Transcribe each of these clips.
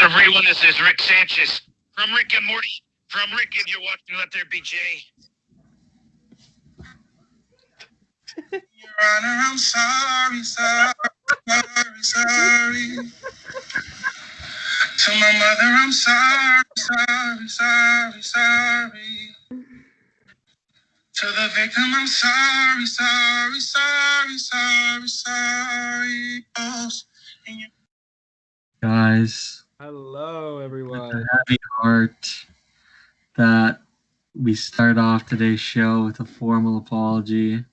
everyone? This is Rick Sanchez from Rick and Morty. From Rick, if you're watching, let there be Jay. Your Honor, I'm sorry. To my mother, I'm sorry. To the victim, I'm sorry. Boss. Guys, Hello, with everyone. a heavy heart that we start off today's show with a formal apology.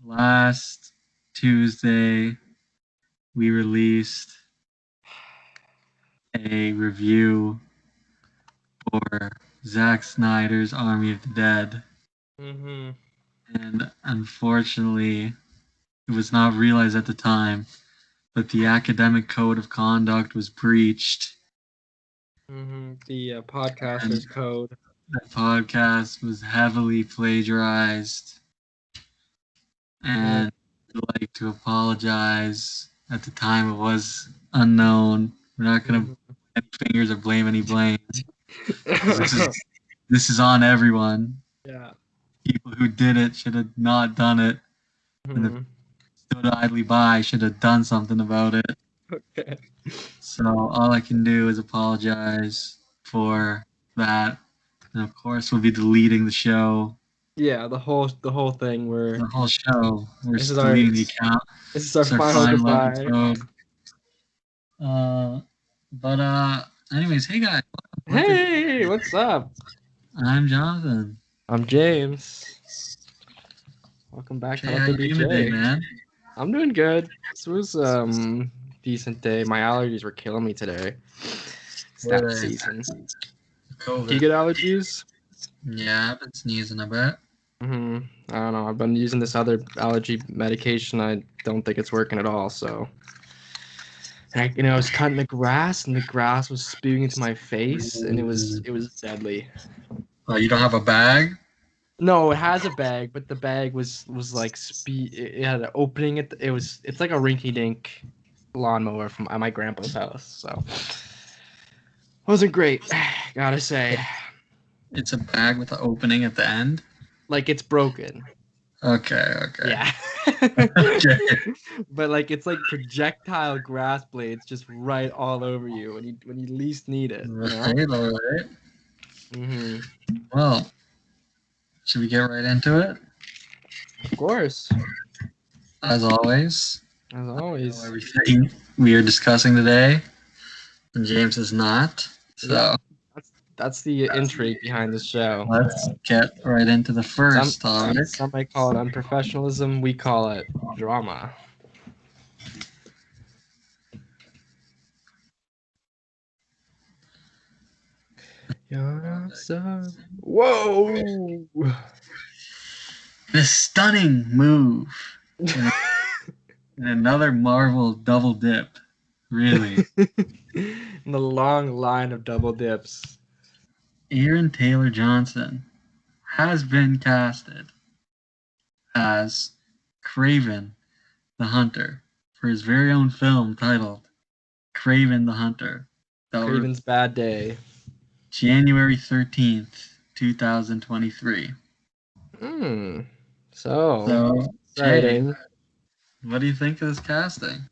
Last Tuesday, we released a review for Zack Snyder's Army of the Dead. And unfortunately, it was not realized at the time, but the academic code of conduct was breached. The podcaster's code. The podcast was heavily plagiarized. And I'd like to apologize. At the time, it was unknown. We're not going to point any fingers or blame any blame. This is on everyone. Yeah. People who did it should have not done it. And if stood idly by, should have done something about it. Okay. So all I can do is apologize for that. And of course, we'll be deleting the show. Yeah, the whole thing. The whole show. We're This is deleting the account. This is our final goodbye. But anyways, hey guys. Hey, what's up? I'm Jonathan. I'm James. Welcome back to Hey, how you doing today, man? I'm doing good. This was decent day. My allergies were killing me today. It's that season. COVID. Do you get allergies? Yeah, I've been sneezing a bit. I don't know. I've been using this other allergy medication. I don't think it's working at all. So, I was cutting the grass, and the grass was spewing into my face, and it was deadly. Oh, you don't have a bag? No, it has a bag, but the bag was like it had an opening. It's like a rinky-dink lawnmower from my grandpa's house. So, wasn't great, gotta say. It's a bag with an opening at the end? Like it's broken. Okay. Yeah. Okay. But like it's like projectile grass blades just right all over you when you least need it. Right, all right. Well, should we get right into it? Of course. As always. Everything we are discussing today, and James is not. So. Yeah. That's the intrigue behind the show. Let's get right into the first topic. Some might call it unprofessionalism. We call it drama. Whoa! The stunning move. And another Marvel double dip. Really. In the long line of double dips. Aaron Taylor Johnson has been casted as Kraven the Hunter for his very own film titled Kraven the Hunter. Kraven's Bad Day. January 13th, 2023. So exciting. Jay, what do you think of this casting?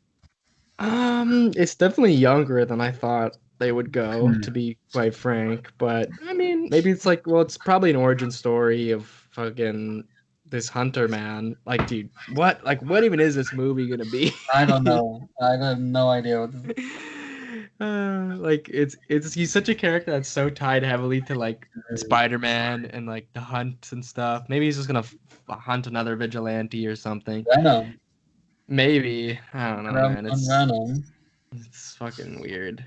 It's definitely younger than I thought they would go, to be quite frank. But I mean, maybe it's like, well, it's probably an origin story of fucking this hunter man. Like, dude, what even is this movie gonna be? I don't know. I have no idea what this is. Like he's such a character that's so tied heavily to like Spider-Man and like the hunt and stuff. Maybe he's just gonna hunt another vigilante or something. Venom. Maybe, I don't know, man. Venom. It's fucking weird.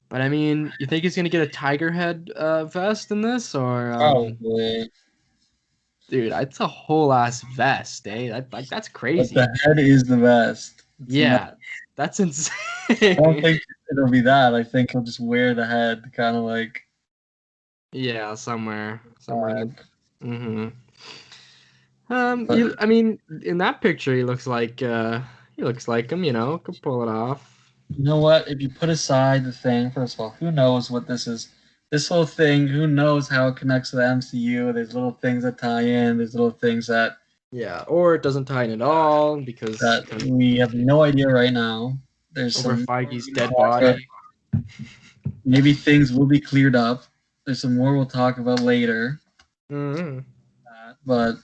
But I mean, you think he's gonna get a tiger head vest in this, or probably? Dude, it's a whole ass vest, eh? That's crazy. But the head is the vest. That's insane. I don't think it'll be that. I think he'll just wear the head, kind of like. Yeah, somewhere. I mean, in that picture, he looks like He looks like him, could pull it off. You know what? If you put aside the thing, first of all, who knows what this is? This whole thing, who knows how it connects to the MCU? There's little things that tie in. There's little things that Yeah, or it doesn't tie in at all because we have no idea right now. There's over some Feige's dead body. maybe things will be cleared up. There's some more we'll talk about later. Mm-hmm. But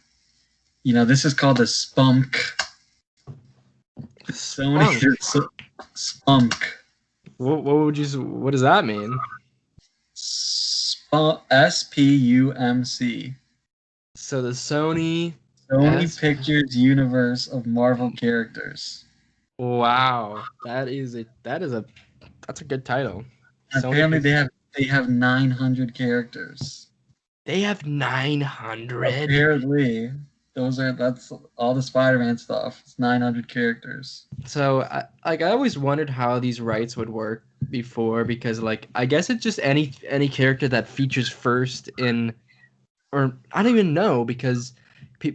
this is called the Spunk. Sony Spunk. What does that mean? SPUMC. So the Sony Pictures universe of Marvel characters. Wow, that's a good title. Apparently they have 900 characters. They have 900. Apparently, that's all the Spider-Man stuff. It's 900 characters. So I always wondered how these rights would work before, because I guess it's just any character that features first in, or I don't even know, because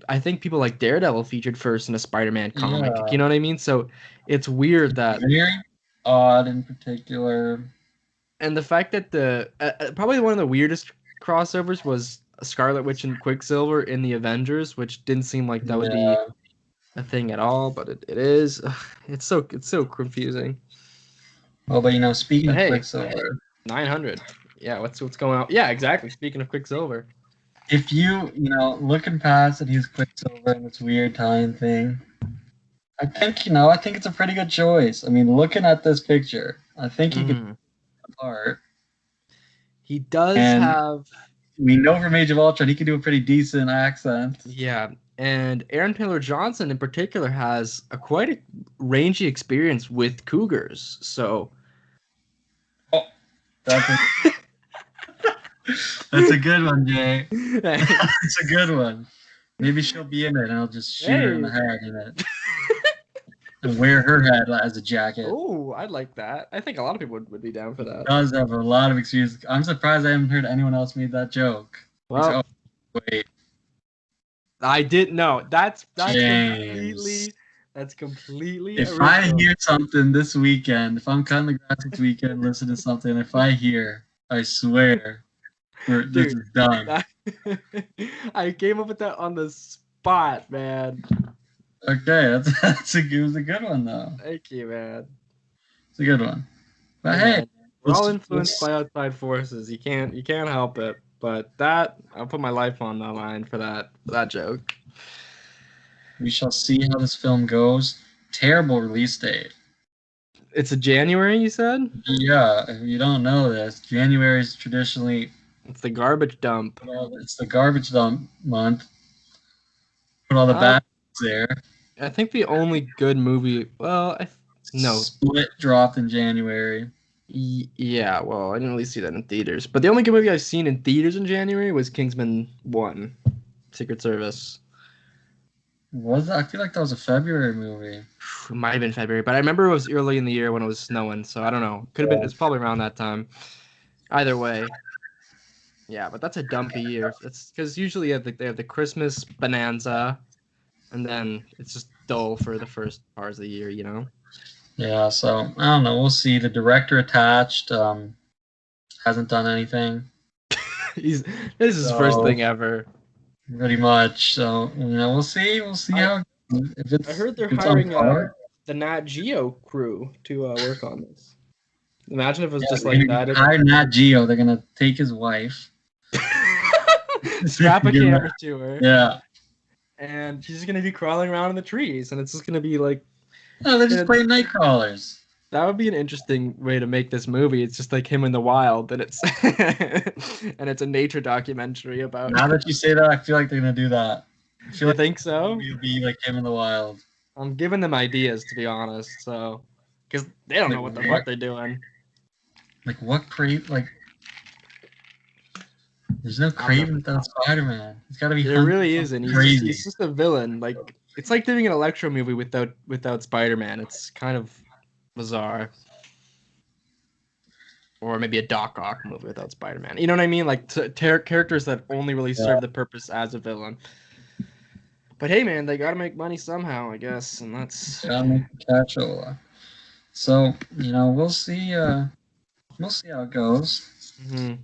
I think people like Daredevil featured first in a Spider-Man comic. Yeah. You know what I mean? So it's weird that very odd in particular. And the fact that probably one of the weirdest crossovers was Scarlet Witch and Quicksilver in the Avengers, which didn't seem like that would be a thing at all, but it is. It's so confusing. Well, but speaking of Quicksilver, 900. Yeah, what's going on? Yeah, exactly. Speaking of Quicksilver, if looking past that he's Quicksilver and this weird time thing, I think it's a pretty good choice. I mean, looking at this picture, I think he could apart. He does have. We know from Age of Ultron he can do a pretty decent accent. Yeah, and Aaron Taylor Johnson in particular has quite a rangy experience with cougars. So. That's a good one, Jay. That's a good one. Maybe she'll be in it, and I'll just shoot her in the head in it. And wear her head as a jacket. Oh, I'd like that. I think a lot of people would be down for that. He does have a lot of experience. I'm surprised I haven't heard anyone else made that joke. Well, wait. I didn't know. That's James. completely. If original. I hear something this weekend, if I'm cutting the grass this weekend, listen to something, if I hear, I swear, this is done. I came up with that on the spot, man. Okay, it was a good one though. Thank you, man. It's a good one. But hey, we're all influenced by outside forces. You can't help it. But I'll put my life on the line for that joke. We shall see how this film goes. Terrible release date. It's a January, you said? Yeah, if you don't know this, January is traditionally... It's the garbage dump. It's the garbage dump month. Put all the bad there. I think the only good movie... Well, no. Split dropped in January. Yeah, well, I didn't really see that in theaters. But the only good movie I've seen in theaters in January was Kingsman 1, Secret Service. Was that? I feel like that was a February movie. It might have been February, but I remember it was early in the year when it was snowing, so I don't know. Could have been. It's probably around that time. Either way, yeah. But that's a dumpy year. It's because usually they have the Christmas bonanza, and then it's just dull for the first parts of the year, Yeah. So I don't know. We'll see. The director attached hasn't done anything. This is his first thing ever. Pretty much. So we'll see. We'll see how. I heard they're hiring the Nat Geo crew to work on this. Imagine if it was just like that. Hire Nat Geo. They're gonna take his wife, strap a camera to her. Yeah. And she's just gonna be crawling around in the trees, and it's just gonna be like. No, they're just playing night crawlers. That would be an interesting way to make this movie. It's just like him in the wild, and it's a nature documentary about. Now that you say that, I feel like they're gonna do that. You think so? It'll be like him in the wild. I'm giving them ideas, to be honest. So, because they don't know what the fuck they're doing. Like what there's no Kraven without Spider-Man. It's gotta be. There really isn't. He's just a villain. Like it's like doing an Electro movie without Spider-Man. It's kind of bizarre. Or maybe a Doc Ock movie without Spider-Man. You know what I mean? Like characters that only really serve the purpose as a villain. But hey, man, they gotta make money somehow, I guess, and that's. Gotta make the cashola. So we'll see. We'll see how it goes. Mhm.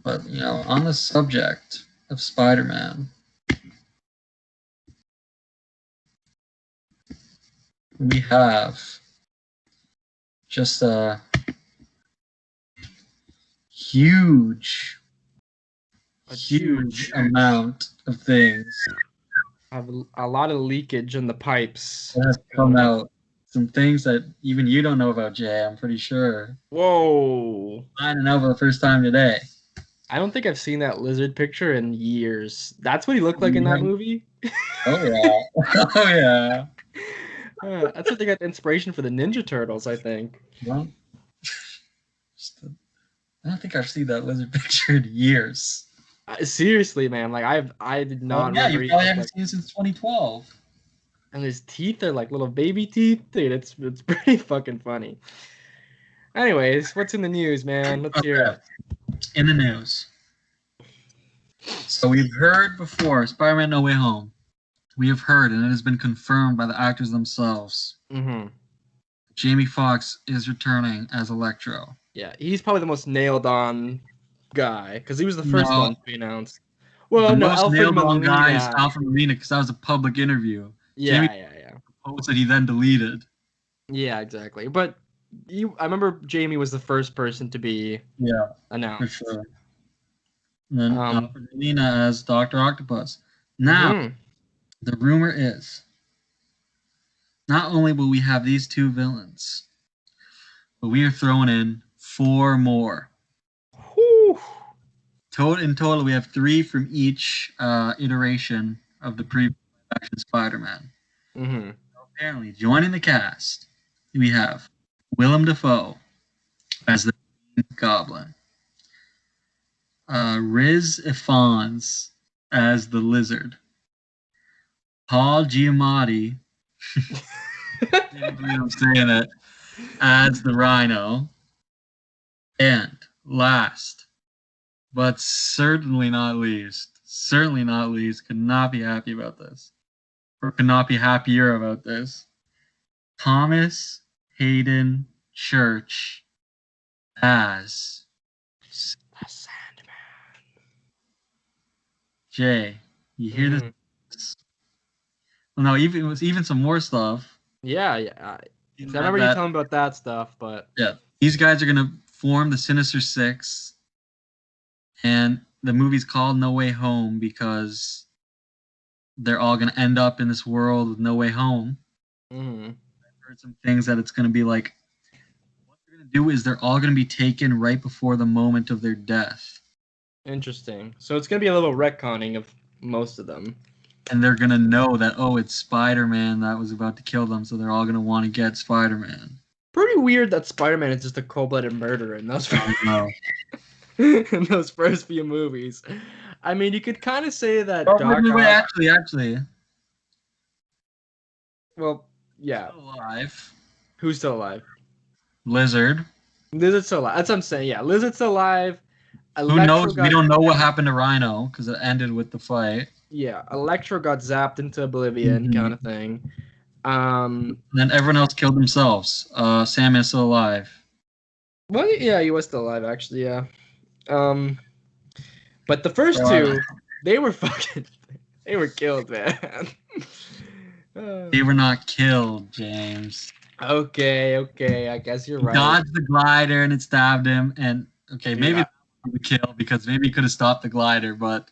But on the subject of Spider-Man, we have just a huge amount of things Have a lot of leakage in the pipes. that have come out. Some things that even you don't know about, Jay. I'm pretty sure. Whoa! I don't know for the first time today. I don't think I've seen that lizard picture in years. That's what he looked like in that movie? Oh, yeah. Oh, yeah. That's what they got the inspiration for the Ninja Turtles, I think. Well, I don't think I've seen that lizard picture in years. Seriously, man. Like, I did not remember. You probably haven't seen it since 2012. And his teeth are like little baby teeth. Dude, it's pretty fucking funny. Anyways, what's in the news, man? Let's hear it. In the news. So we've heard before, Spider-Man No Way Home. We have heard, and it has been confirmed by the actors themselves. Mm-hmm. Jamie Foxx is returning as Electro. Yeah, he's probably the most nailed-on guy, because he was the first one to be announced. Well, the no, most Alfred nailed-on guy is Molina. Alfred Molina, because that was a public interview. Yeah, Jamie proposed that he then deleted. Yeah, exactly. But I remember Jamie was the first person to be announced. For sure. And then Alfred Molina as Dr. Octopus. Now, the rumor is, not only will we have these two villains, but we are throwing in 4 more. Whew. In total, we have 3 from each iteration of the pre-production Spider-Man. Mm-hmm. Apparently, joining the cast, we have Willem Dafoe as the Goblin, Riz Ifans as the Lizard, Paul Giamatti, I'm saying it, as the Rhino, and last, but certainly not least, could not be happy about this, or could not be happier about this, Thomas Hayden Church as The Sandman. Jay. You hear this? Well, no, it was even some more stuff. Yeah. I remember you telling me about that stuff, but yeah, these guys are gonna form the Sinister Six, and the movie's called No Way Home because they're all gonna end up in this world with no way home. Mm-hmm. I've heard some things that it's gonna be like, what they're gonna do is they're all gonna be taken right before the moment of their death. Interesting. So it's gonna be a little retconning of most of them. And they're gonna know that, it's Spider-Man that was about to kill them, so they're all gonna want to get Spider-Man. Pretty weird that Spider-Man is just a cold-blooded murderer in those in those first few movies. I mean, you could kind of say that. Actually. Well, yeah. Still alive. Who's still alive? Lizard. Lizard's still alive. That's what I'm saying. Yeah, Lizard's still alive. Who knows? We don't know what happened to Rhino because it ended with the fight. Yeah, Electro got zapped into oblivion, kind of thing. And then everyone else killed themselves. Sandman's still alive. Well, yeah, he was still alive, actually. Yeah. But the first two, they were killed, man. They were not killed, James. Okay, I guess you're right. He dodged the glider and it stabbed him, and maybe the kill because maybe he could have stopped the glider, but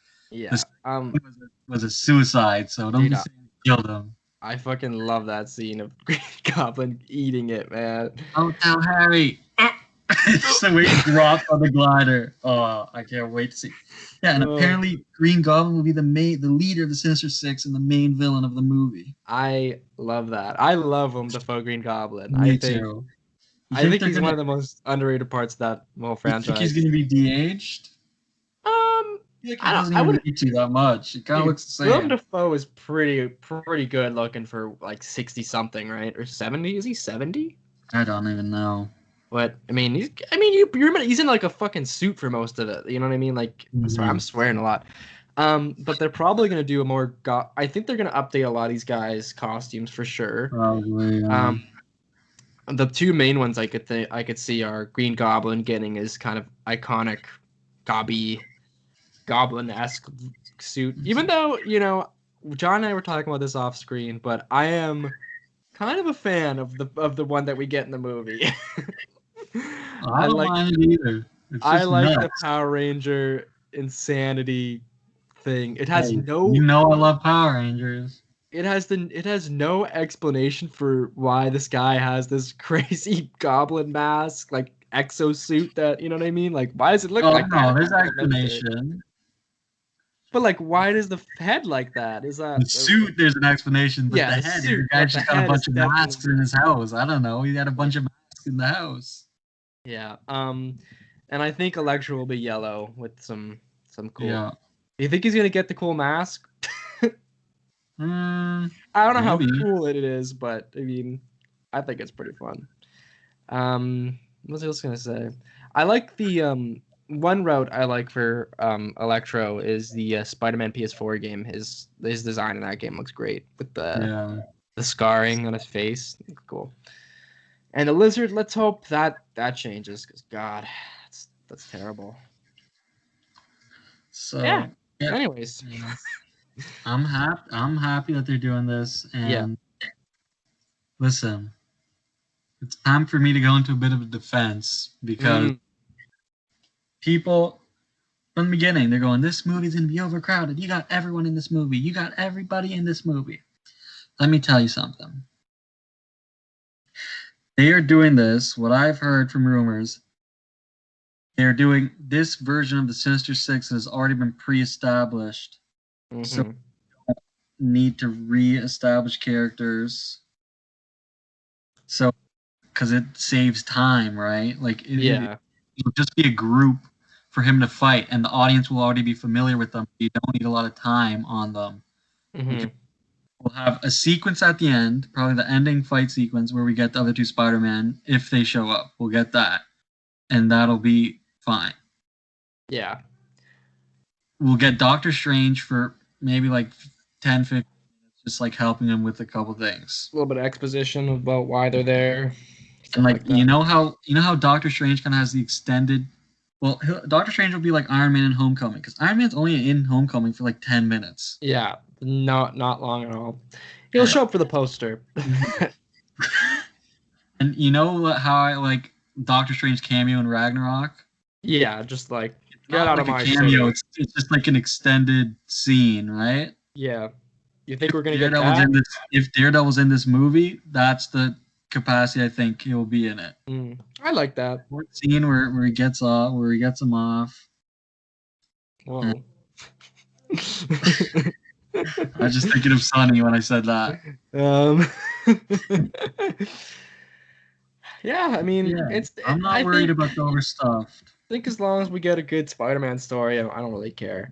was a suicide, so don't be saying he killed him. I fucking love that scene of Green Goblin eating it, man. Don't tell Harry. So he dropped on the glider. Oh, I can't wait to see. Yeah, and apparently Green Goblin will be the leader of the Sinister Six and the main villain of the movie. I love that. I love him, Dafoe Green Goblin. Me too. I think he's one of the most underrated parts of that whole franchise. You think he's going to be de-aged? I wouldn't need to that much. It kind of looks the same. Willem Dafoe is pretty good looking for like 60 something, right? Or 70? Is he 70? I don't even know. But he's in like a fucking suit for most of it. You know what I mean? Like, sorry, I'm swearing a lot. But they're probably gonna do a more. I think they're gonna update a lot of these guys' costumes for sure. Probably. The two main ones I could see are Green Goblin getting his kind of iconic goblin-esque suit. Even though, John and I were talking about this off screen, but I am kind of a fan of the one that we get in the movie. I don't mind it either. It's I just like the nuts. Power Ranger insanity thing. It has Hey, no I love Power Rangers. it has no explanation for why this guy has this crazy goblin mask, like exosuit that, you know what I mean? Like, why does it look like that? There's explanation. But like, why does the head like that? Is that The suit? There's an explanation, but Yeah, the the head. suit, The guy but just the got a head bunch is of definitely- masks in his house. I don't know. He got a bunch of masks in the house. Yeah. And I think Electro will be yellow with some cool. Yeah. Do you think he's gonna get the cool mask? Mm, I don't know how maybe. cool it is, but I mean, I think it's pretty fun. What else gonna say? I like the one route I like for Electro is the Spider-Man PS4 game. His design in that game looks great with the scarring on his face. Looks cool. And the lizard, let's hope that changes, because God, that's terrible. So Yeah. Anyways, I'm happy that they're doing this. And listen, it's time for me to go into a bit of a defense, because people from the beginning, they're going, this movie's gonna be overcrowded. You got everyone in this movie. You got everybody in this movie. Let me tell you something. They are doing this, what I've heard from rumors, they're doing this version of the Sinister Six that has already been pre-established. So you don't need to re-establish characters. So, because it saves time, right? Like, it'll just be a group for him to fight, and the audience will already be familiar with them. You don't need a lot of time on them. We'll have a sequence at the end, probably the ending fight sequence, where we get the other two Spider-Man, if they show up. We'll get that. And that'll be fine. Yeah. We'll get Doctor Strange for maybe like 10, 15 minutes, just like helping him with a couple things. A little bit of exposition about why they're there. And like you know how Doctor Strange kind of has the extended. Well, Doctor Strange will be like Iron Man in Homecoming, because Iron Man's only in Homecoming for like 10 minutes. Yeah, not long at all. He'll show up for the poster. And you know how I like Doctor Strange cameo in Ragnarok? Yeah, just like get out of my cameo. It's just like an extended scene, right? Yeah. You think we're gonna get Daredevil's that? in this? If Daredevil's in this movie, that's the capacity I think he'll be in it. I like that. Scene where he gets off, where he gets him off. Whoa. I was just thinking of Sonny when I said that. Yeah, I mean, I'm not worried about the overstuffed. I think as long as we get a good Spider-Man story, I don't really care.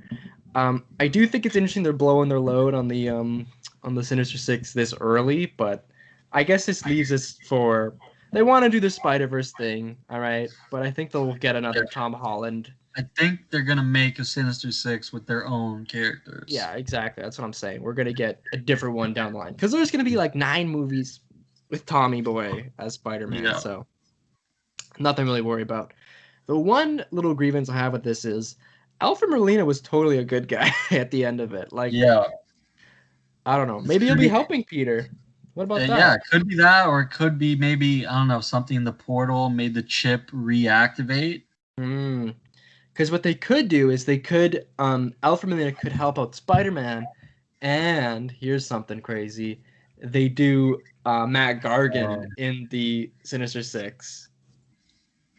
I do think it's interesting they're blowing their load on the Sinister Six this early, but I guess this leaves us for they want to do the Spider-Verse thing, all right? But I think they'll get another Tom Holland. I think they're gonna make a Sinister Six with their own characters. Yeah, exactly. That's what I'm saying. We're gonna get a different one down the line, because there's gonna be like 9 movies with Tommy Boy as Spider-Man, so nothing really to worry about. The one little grievance I have with this is Alfred Molina was totally a good guy at the end of it. Like, I don't know. Maybe he'll be helping Peter. What about that? Yeah, it could be that, or it could be maybe, I don't know, something in the portal made the chip reactivate. Because what they could do is they could, Alfred Molina could help out Spider-Man, and here's something crazy. They do Matt Gargan in the Sinister Six.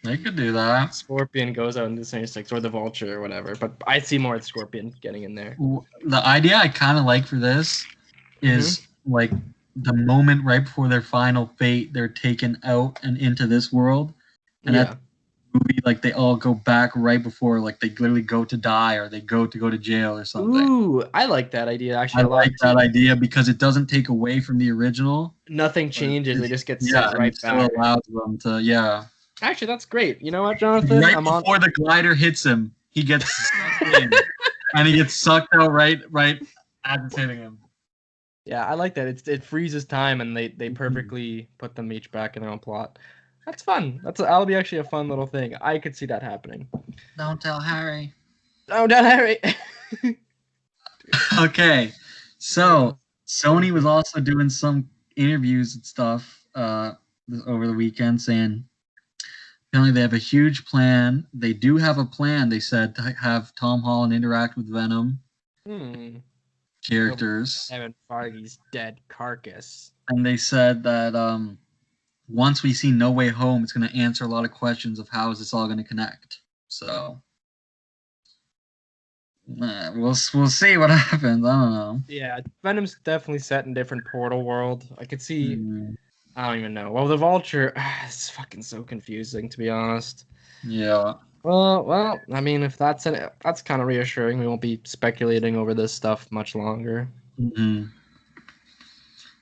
They could do that. Scorpion goes out in the Sinister Six, or the Vulture, or whatever. But I see more of Scorpion getting in there. The idea I kind of like for this is like the moment right before their final fate, they're taken out and into this world, and at the movie, like they all go back right before, like they literally go to die or they go to jail or something. Ooh, I like that idea actually. I like that idea because it doesn't take away from the original. Nothing changes; they just get sent right back. Still allows them to Actually, that's great. You know what, Jonathan? Right before the glider hits him, he gets sucked in. and he gets sucked out right as it's hitting him. Yeah, I like that. It freezes time, and they perfectly put them each back in their own plot. That's fun. That'll be actually a fun little thing. I could see that happening. Don't tell Harry. Oh, don't Harry. Okay, so Sony was also doing some interviews and stuff over the weekend, saying apparently they have a huge plan. They do have a plan. They said to have Tom Holland interact with Venom characters. Kevin Feige's dead carcass. And they said that once we see No Way Home, it's going to answer a lot of questions of how is this all going to connect. So we'll see what happens. I don't know. Yeah, Venom's definitely set in a different portal world. I could see. I don't even know. Well, the Vulture, it's fucking so confusing, to be honest. Yeah. Well. I mean, if that's kind of reassuring. We won't be speculating over this stuff much longer. Mm-hmm.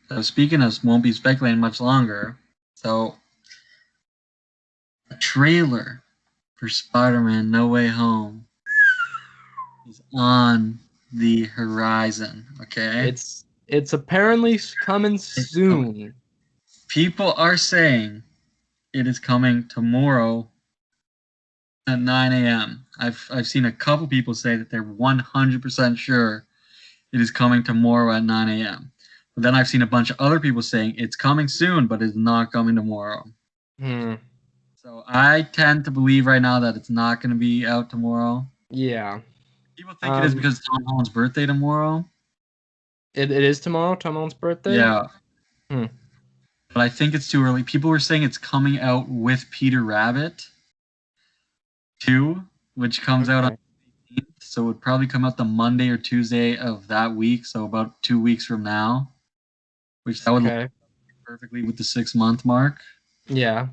So speaking of won't be speculating much longer, so a trailer for Spider-Man No Way Home is on the horizon, okay? It's apparently coming soon. People are saying it is coming tomorrow at 9 a.m. I've seen a couple people say that they're 100% sure it is coming tomorrow at 9 a.m. But then I've seen a bunch of other people saying it's coming soon, but it's not coming tomorrow. So I tend to believe right now that it's not going to be out tomorrow. Yeah. People think it is because it's Tom Holland's birthday tomorrow. It is tomorrow, Tom Holland's birthday? Yeah. But I think it's too early. People were saying it's coming out with Peter Rabbit 2, which comes out on the 18th. So it would probably come out the Monday or Tuesday of that week. So about 2 weeks from now. Which that would look perfectly with the 6-month mark. Yeah.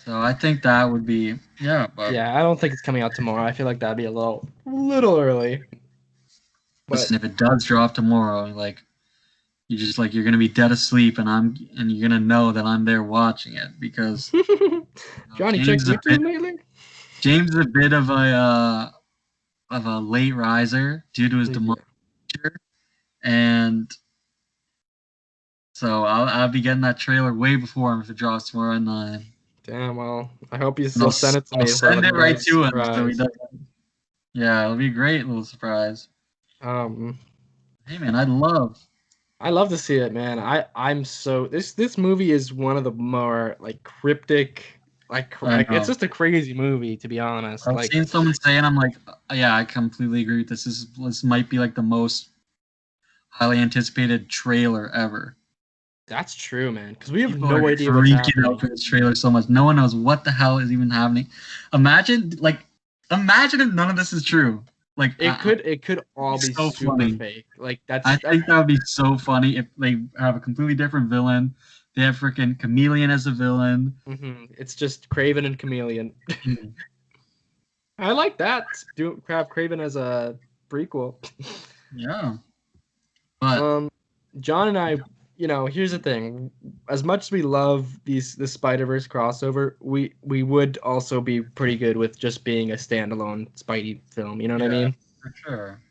So I think that would be But yeah, I don't think it's coming out tomorrow. I feel like that'd be a little early. Listen, if it does drop tomorrow, you're gonna be dead asleep, and you're gonna know that I'm there watching it because Johnny, check YouTube lately. James is a bit of a late riser due to his demonic nature, and so I'll be getting that trailer way before him if it drops tomorrow at 9. Damn, well, I hope you still send it to me. I'll send it right to him so he doesn't. Yeah, it'll be a great little surprise. Hey man, I'd love to see it, man. I'm so this movie is one of the more cryptic, it's just a crazy movie, to be honest. I've seen someone saying, I'm like, yeah, I completely agree with this. This might be the most highly anticipated trailer ever. That's true, man. Because we have People no idea what's happening. Freaking out for this trailer so much. No one knows what the hell is even happening. Imagine if none of this is true. It could all be so super funny. fake. I think that would be so funny if they have a completely different villain. They have freaking Chameleon as a villain. It's just Kraven and Chameleon. I like that. Have Kraven as a prequel. Yeah. But John and I, here's the thing. As much as we love the Spider-Verse crossover, we would also be pretty good with just being a standalone Spidey film. You know what I mean? For sure.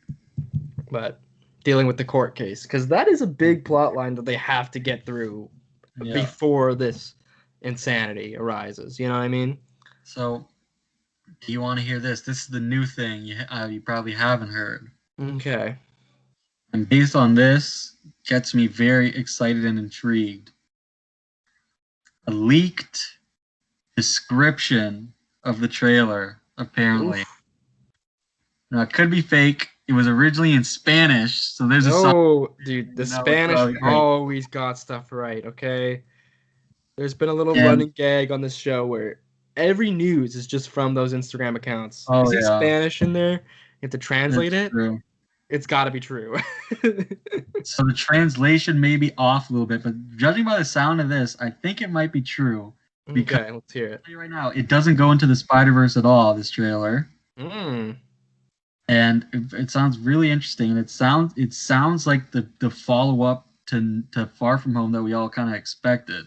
But dealing with the court case, because that is a big plot line that they have to get through before this insanity arises. You know what I mean? So, do you want to hear this? This is the new thing you probably haven't heard. Okay. And based on this, gets me very excited and intrigued. A leaked description of the trailer, apparently. Oof. Now, it could be fake. It was originally in Spanish, so there's dude, the Spanish always got stuff right, okay? There's been a little running gag on this show where every news is just from those Instagram accounts. You see Spanish in there, you have to translate it. True. It's got to be true. So the translation may be off a little bit, but judging by the sound of this, I think it might be true. Okay, let's hear it. Right now, it doesn't go into the Spider-Verse at all, this trailer. And it sounds really interesting. And it sounds like the follow-up to Far From Home that we all kind of expected.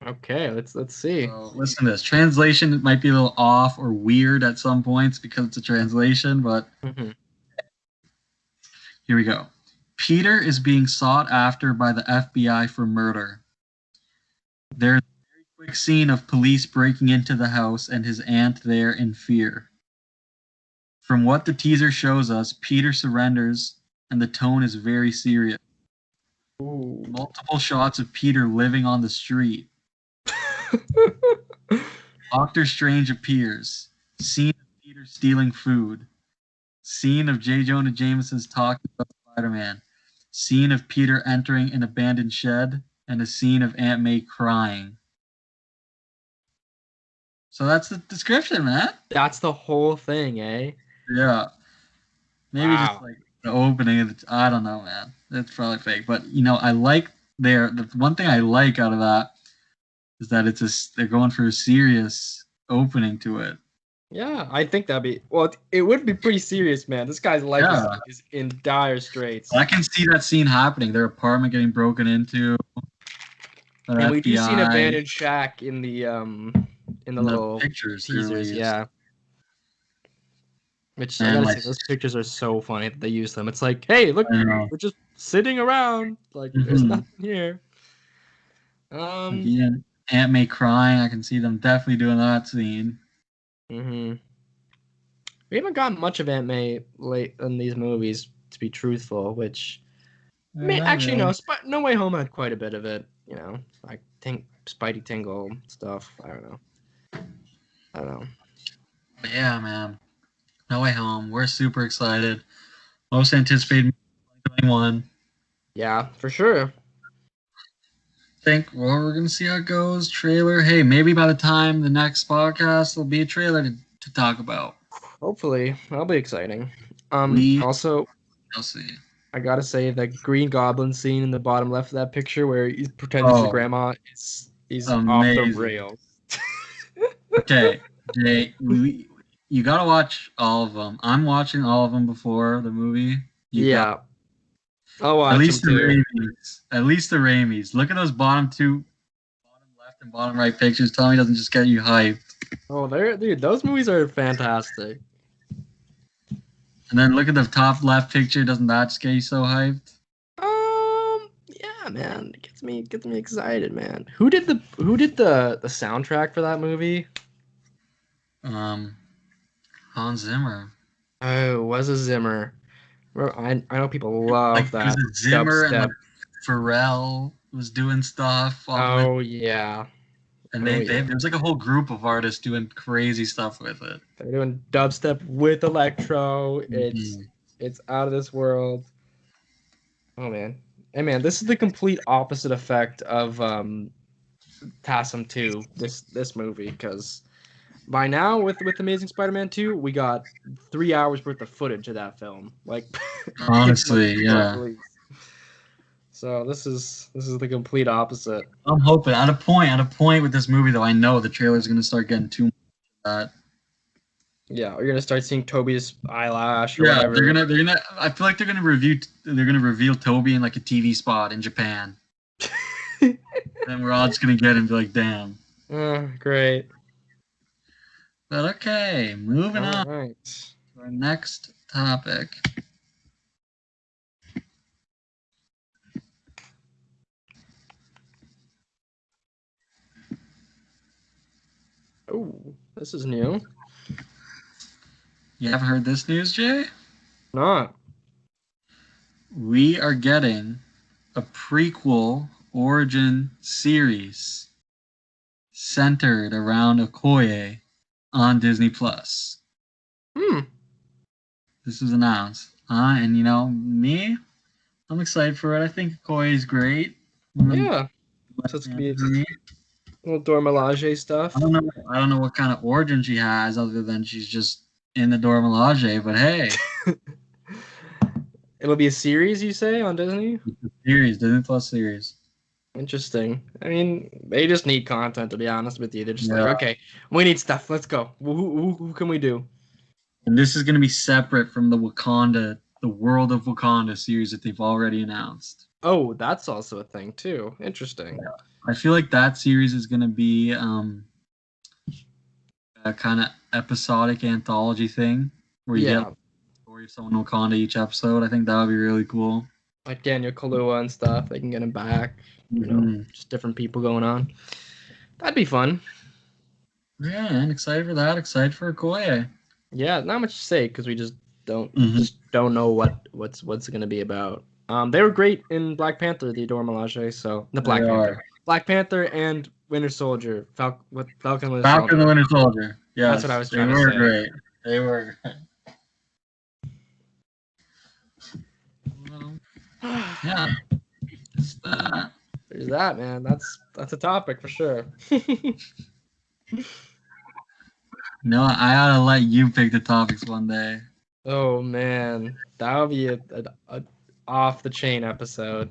Okay, let's see. So listen to this. Translation might be a little off or weird at some points because it's a translation, but Here we go. Peter is being sought after by the FBI for murder. There's a very quick scene of police breaking into the house and his aunt there in fear. From what the teaser shows us, Peter surrenders and the tone is very serious. Ooh. Multiple shots of Peter living on the street. Doctor Strange appears. Scene of Peter stealing food. Scene of J. Jonah Jameson's talking about Spider-Man. Scene of Peter entering an abandoned shed. And a scene of Aunt May crying. So that's the description, man. That's the whole thing, eh? Yeah. Maybe Wow. just like the opening of the, I don't know, man. It's probably fake. But, I like the one thing I like out of that is that they're going for a serious opening to it. Yeah, I think that'd be... Well, it would be pretty serious, man. This guy's life is in dire straits. I can see that scene happening. Their apartment getting broken into. And we do see an abandoned shack in the little pictures, teasers, yeah. Which I And gotta say, those pictures are so funny that they use them. It's like, hey, look, we're just sitting around. Like, there's nothing here. Yeah, Aunt May crying. I can see them definitely doing that scene. We haven't gotten much of Aunt May late in these movies, to be truthful. Which, I mean, actually, no. No Way Home had quite a bit of it. I think Spidey Tingle stuff. I don't know. But yeah, man. No Way Home. We're super excited. Most anticipated 2021. Yeah, for sure. We're going to see how it goes. Trailer. Hey, maybe by the time the next podcast, there'll be a trailer to talk about. Hopefully. That'll be exciting. Also, I'll see. I gotta say, the Green Goblin scene in the bottom left of that picture where he pretends he's a grandma, he's off the rails. Okay, Jay, you gotta watch all of them. I'm watching all of them before the movie. I'll watch at least them too. At least the Raimis. Look at those bottom left and bottom right pictures. Tell me it doesn't just get you hyped. Oh, dude, those movies are fantastic. And then look at the top left picture. Doesn't that just get you so hyped? Yeah, man, it gets me excited, man. Who did the soundtrack for that movie? Hans Zimmer. Oh, was a Zimmer. I know people love that. It was a Zimmer and Pharrell was doing stuff. Oh yeah. And there was like a whole group of artists doing crazy stuff with it. They're doing dubstep with electro. It's out of this world. Oh man. Hey man, this is the complete opposite effect of TASM 2, this movie, because by now with Amazing Spider-Man 2, we got 3 hours worth of footage of that film. Like honestly, yeah. So this is the complete opposite. I'm hoping at a point with this movie though, I know the trailer's gonna start getting too much of that. Yeah, we're gonna start seeing Toby's eyelash or whatever. they're gonna I feel like they're gonna reveal Toby in like a TV spot in Japan. And we're all just gonna get him and be like, damn. Great. But okay, moving on right. to our next topic. Oh, this is new. You haven't heard this news, Jay? Not. We are getting a prequel origin series centered around Okoye on Disney Plus. This was announced. And me, I'm excited for it. I think Okoye is great. Yeah. So it's gonna be little Dora Milaje stuff. I don't know what kind of origin she has other than she's just in the Dora Milaje, but hey. It'll be a series, you say, on Disney? Disney Plus series. Interesting. I mean, they just need content, to be honest with you. They're just like, okay, we need stuff. Let's go. Who can we do? And this is going to be separate from the World of Wakanda series that they've already announced. Oh, that's also a thing, too. Interesting. Yeah. I feel like that series is going to be a kind of episodic anthology thing where you get story of someone in Wakanda each episode. I think that would be really cool. Like Daniel Kaluuya and stuff. They can get him back. You know, just different people going on. That'd be fun. Yeah, and excited for that. Excited for Okoye. Yeah, not much to say because we just don't know what's gonna be about. They were great in Black Panther, the Adore Melage. So the Black Panther and Winter Soldier, Falcon and Winter Soldier. Falcon and Winter Soldier. Yeah, that's what I was trying to say. They were great. They were great. Well, yeah. There's that, man. That's a topic for sure. No, I ought to let you pick the topics one day. Oh man, that would be a off the chain episode.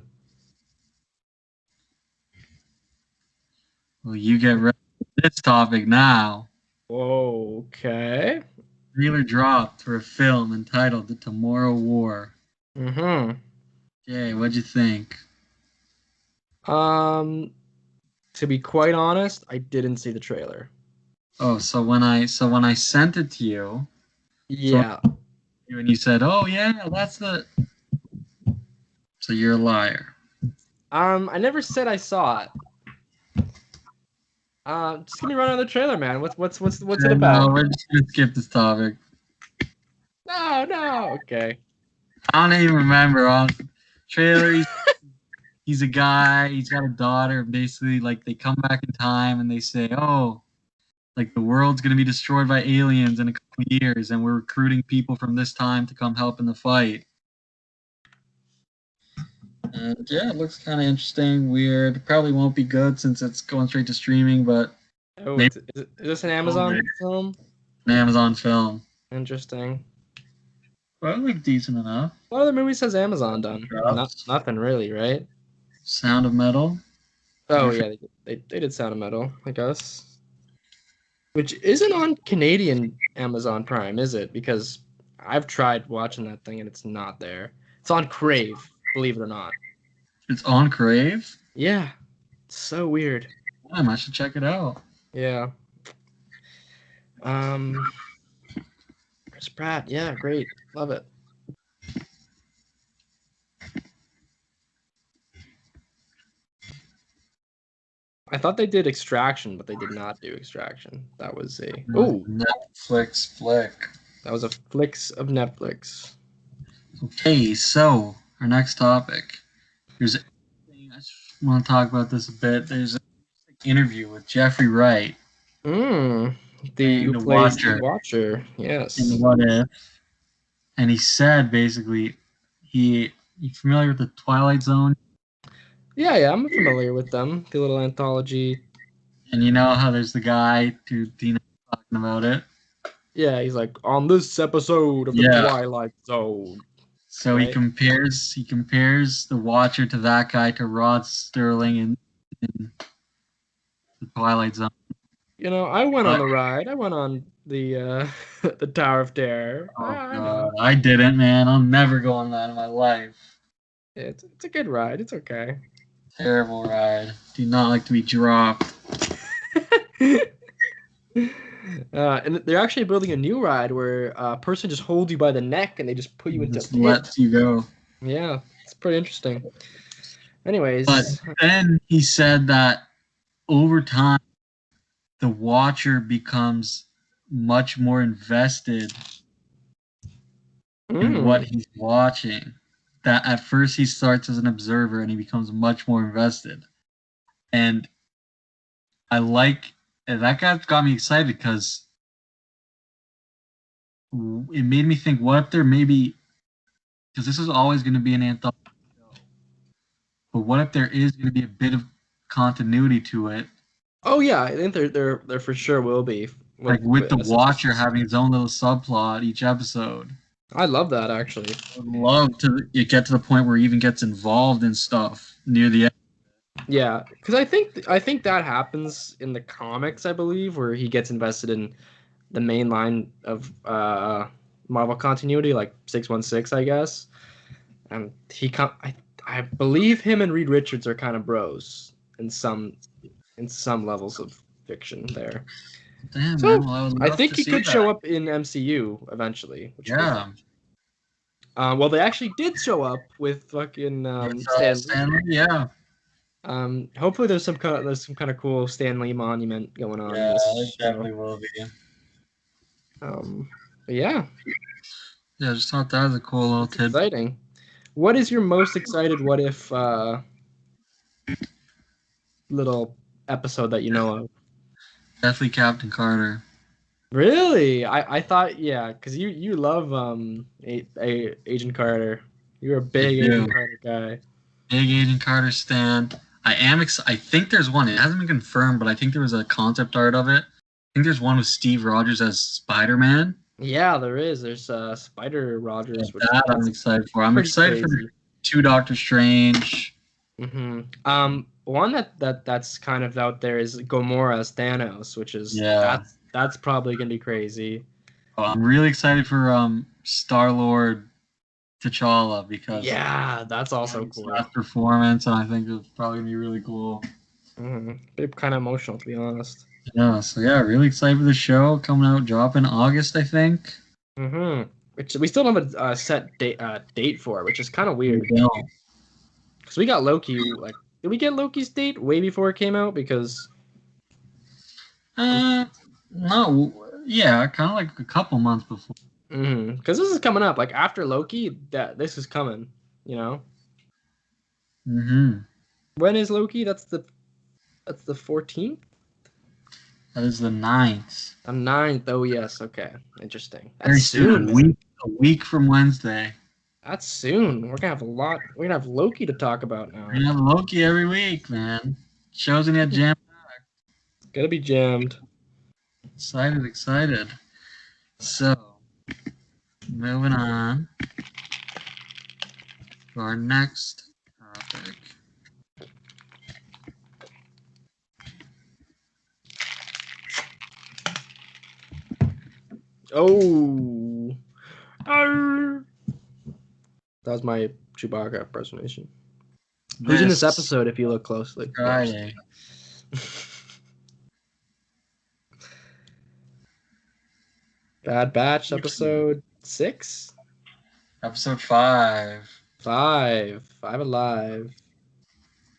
Well, you get ready for this topic now. Okay. Trailer dropped for a film entitled The Tomorrow War. Okay, what'd you think? To be quite honest, I didn't see the trailer. Oh, so when I sent it to you, yeah, and you said, "Oh yeah, that's the," so you're a liar. I never said I saw it. Just give me a run on the trailer, man. What's it about? No, we're just gonna skip this topic. No, okay. I don't even remember on trailer. He's a guy. He's got a daughter. And basically, like they come back in time and they say, "Oh, like the world's gonna be destroyed by aliens in a couple of years, and we're recruiting people from this time to come help in the fight." And yeah, it looks kind of interesting, weird. Probably won't be good since it's going straight to streaming, but is this an Amazon film? An Amazon film. Interesting. Well, like decent enough. What other movies has Amazon done? Nothing really, right? Sound of Metal. Oh yeah, they did Sound of Metal, I guess. Which isn't on Canadian Amazon Prime, is it? Because I've tried watching that thing and it's not there. It's on Crave, believe it or not. It's on Crave? Yeah. It's so weird. Damn, I should check it out. Yeah. Chris Pratt, yeah, great. Love it. I thought they did Extraction, but they did not do Extraction. That was a Netflix flick. That was a flicks of Netflix. Okay, so our next topic. I just want to talk about this a bit. There's an interview with Jeffrey Wright. The Watcher. Yes. In the What If. And he said basically, you familiar with the Twilight Zone? Yeah, I'm familiar with them. The little anthology. And you know how there's the guy who Dina talking about it? Yeah, he's like, on this episode of the Twilight Zone. So right? he compares the Watcher to that guy, to Rod Sterling in the Twilight Zone. You know, I went on the ride. I went on the the Tower of Terror. Oh God, I didn't, man. I'll never go on that in my life. It's a good ride. It's okay. Terrible ride. Do not like to be dropped. And they're actually building a new ride where a person just holds you by the neck and they just put you into just lets you go. Yeah, it's pretty interesting. Anyways, but then he said that over time, the Watcher becomes much more invested in what he's watching. That at first he starts as an observer and he becomes much more invested. And that got me excited because it made me think, what if there maybe, because this is always going to be an anthology show, but what if there is going to be a bit of continuity to it? Oh yeah, I think there for sure will be. With the Watcher having his own little subplot each episode. I love that, actually. I would love to get to the point where he even gets involved in stuff near the end. Yeah, because I think that happens in the comics, I believe, where he gets invested in the main line of Marvel continuity, like 616, I guess. And I believe him and Reed Richards are kind of bros in some levels of fiction there. Damn, so man, well, I think he could show up in MCU eventually. Yeah. Well, they actually did show up with fucking Stan Lee. Stan Lee, yeah. Hopefully there's some kind of cool Stan Lee monument going on. Yeah, In this it show. definitely will be. But yeah. Yeah, I just thought that was a cool little tidbit. Exciting. What is your most excited what if little episode that you know of? Definitely Captain Carter. Really? I thought because you love Agent Carter. You're a big Agent Carter guy. Big Agent Carter stand. I think there's one. It hasn't been confirmed, but I think there was a concept art of it. I think there's one with Steve Rogers as Spider-Man. Yeah, there is. There's Spider Rogers. Yeah, that I'm excited for. I'm excited for 2 Doctor Strange. One that's kind of out there is Gamora as Thanos, which is that's probably gonna be crazy. Oh, I'm really excited for Star-Lord T'Challa because that's also cool. That performance, and I think it's probably gonna be really cool. Bit kind of emotional, to be honest. Yeah, so really excited for the show coming out, dropping August, I think. Which we still don't have a set date for, which is kind of weird. Because we got Loki. Like, did we get Loki's date way before it came out? Because no, kind of like a couple months before. Because this is coming up. Like after Loki, this is coming. You know. When is Loki? That's the 14th. That is the 9th. The 9th. Oh yes. Okay. Interesting. That's very soon. A week from Wednesday. That's soon. We're gonna have We're gonna have Loki to talk about now. We're gonna have Loki every week, man. Show's gonna get jammed. It's gonna be jammed. Excited. So, moving on to our next topic. Oh. That was my Chewbacca impersonation. Who's in this episode if you look closely? Friday. Bad Batch, episode 6? Episode 5. 5 Alive.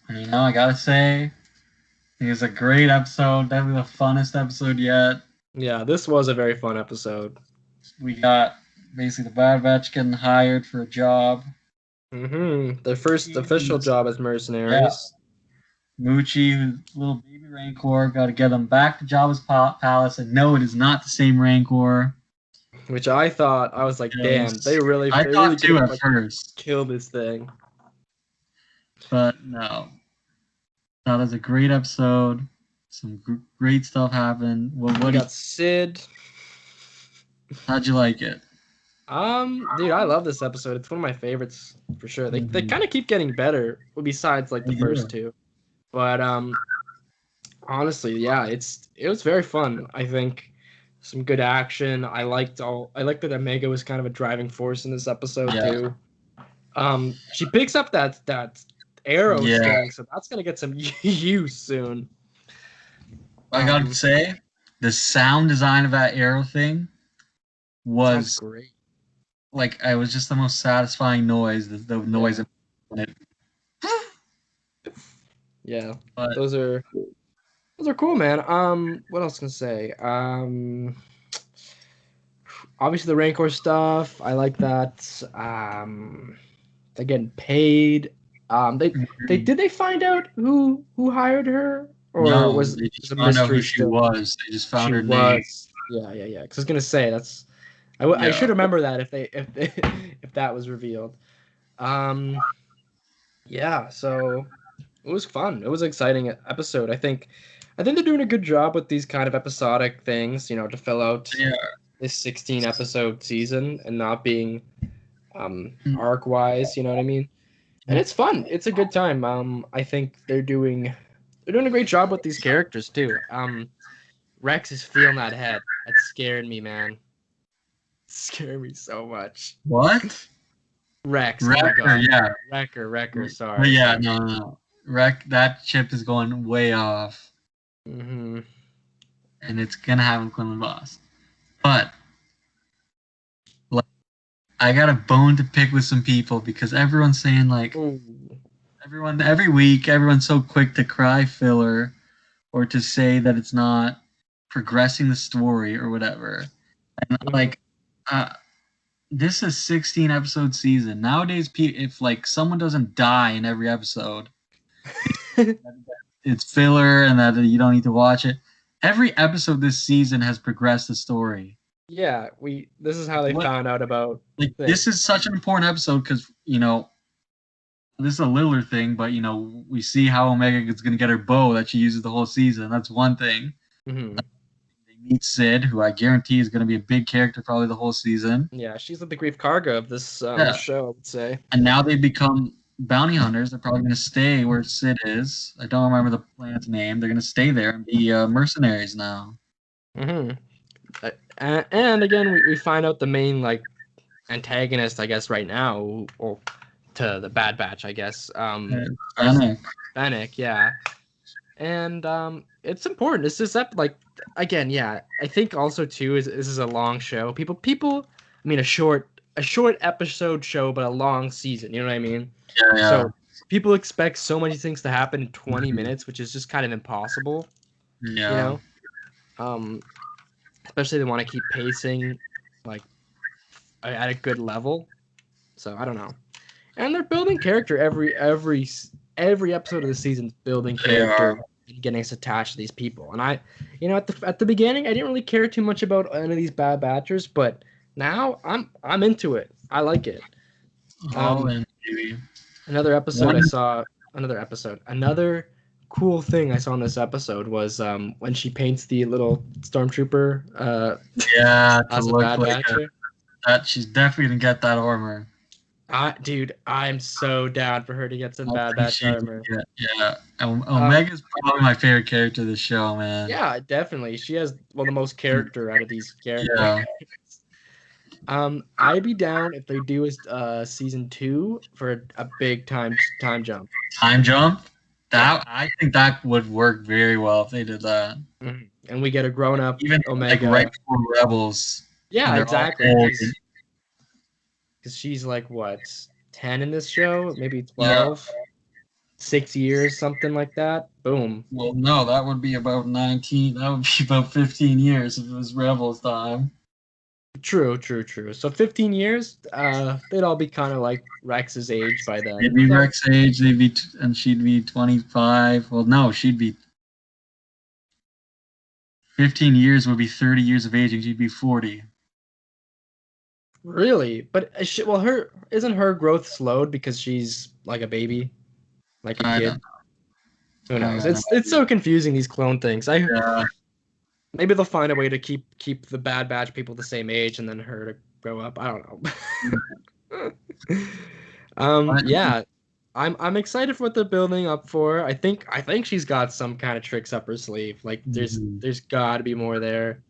And I gotta say, it was a great episode. Definitely the funnest episode yet. Yeah, this was a very fun episode. We got basically the Bad Batch getting hired for a job. Their first official job as mercenaries. Yeah. Moochie, little baby Rancor, got to get them back to Jabba's palace, and no, it is not the same Rancor. Which I was like, damn, they really too at first. Kill this thing. But no. That was a great episode. Some great stuff happened. Well, we got Sid. How'd you like it? Dude, I love this episode. It's one of my favorites for sure. They kind of keep getting better, besides like the first two. But honestly, it was very fun. I think some good action. I liked that Omega was kind of a driving force in this episode too. She picks up that arrow thing, so that's gonna get some use soon. I gotta say, the sound design of that arrow thing was great. Like, it was just the most satisfying noise. The noise of it. Yeah, but those are cool, man. What else can I say? Obviously the Rancor stuff. I like that. They're getting paid. Did they find out who hired her, or no, was they just found out who she was? They just found her name. Yeah. Because I was gonna say that's. I should remember that if that was revealed. Yeah. So it was fun. It was an exciting episode. I think they're doing a good job with these kind of episodic things, to fill out this 16 episode season and not being arc wise. You know what I mean? And it's fun. It's a good time. I think they're doing a great job with these characters too. Rex is feeling that head. That's scaring me, man. Scared me so much. What? Rex. Wrecker, oh my God. yeah. Wrecker, sorry. But yeah, no. That chip is going way off. And it's gonna have him Quinlan Boss. But I got a bone to pick with some people because everyone's saying like Ooh. every week everyone's so quick to cry filler or to say that it's not progressing the story or whatever. And like this is 16 episode season. Nowadays if like someone doesn't die in every episode, it's filler and that you don't need to watch it. Every episode this season has progressed the story. Yeah, this is how they found out about like things. this is such an important episode because this is a littler thing, but we see how Omega is going to get her bow that she uses the whole season. That's one thing. Mm-hmm. They meet Sid, who I guarantee is going to be a big character probably the whole season. Yeah, she's like the Grief Karga of this show, I would say. And now they become bounty hunters. They're probably going to stay where Sid is. I don't remember the planet's name. They're going to stay there and be mercenaries now. Mm-hmm. And again, we find out the main like antagonist, I guess, right now, or to the Bad Batch, I guess. Fennec, yeah. And it's important. It's just like again, yeah. I think also too is this is a long show. People. I mean, a short episode show, but a long season. You know what I mean? Yeah. So people expect so many things to happen in 20 minutes, which is just kind of impossible. Yeah. Especially they want to keep pacing like at a good level. So I don't know. And they're building character every episode of the season, building character and getting us attached to these people. And I, at the beginning, I didn't really care too much about any of these Bad Batchers, but now I'm into it. I like it. Another cool thing I saw in this episode was when she paints the little stormtrooper. As a Bad Batcher. She's definitely gonna get that armor. Dude, I'm so down for her to get some Bad Batch armor. Yeah. Omega's probably my favorite character of the show, man. Yeah, definitely. She has the most character out of these characters. Yeah. I'd be down if they do season 2 for a big time jump. Time jump? I think that would work very well if they did that. Mm-hmm. And we get a grown up Omega. Like right before Rebels. Yeah, exactly. Because she's like, what, 10 in this show? Maybe 12? Yeah. 6 years, something like that? Boom. Well, no, that would be about 19. That would be about 15 years if it was Rebels time. True. So 15 years, they'd all be kind of like Rex's age by then. They'd be Rex's age, and she'd be 25. Well, no, she'd be 15 years would be 30 years of age, and she'd be 40. Really? But isn't her growth slowed because she's like a baby, like a kid? Who knows? It's so confusing, these clone things. Maybe they'll find a way to keep the Bad Batch people the same age and then her to grow up. I don't know. Yeah, I'm excited for what they're building up for. I think she's got some kind of tricks up her sleeve. Like there's got to be more there.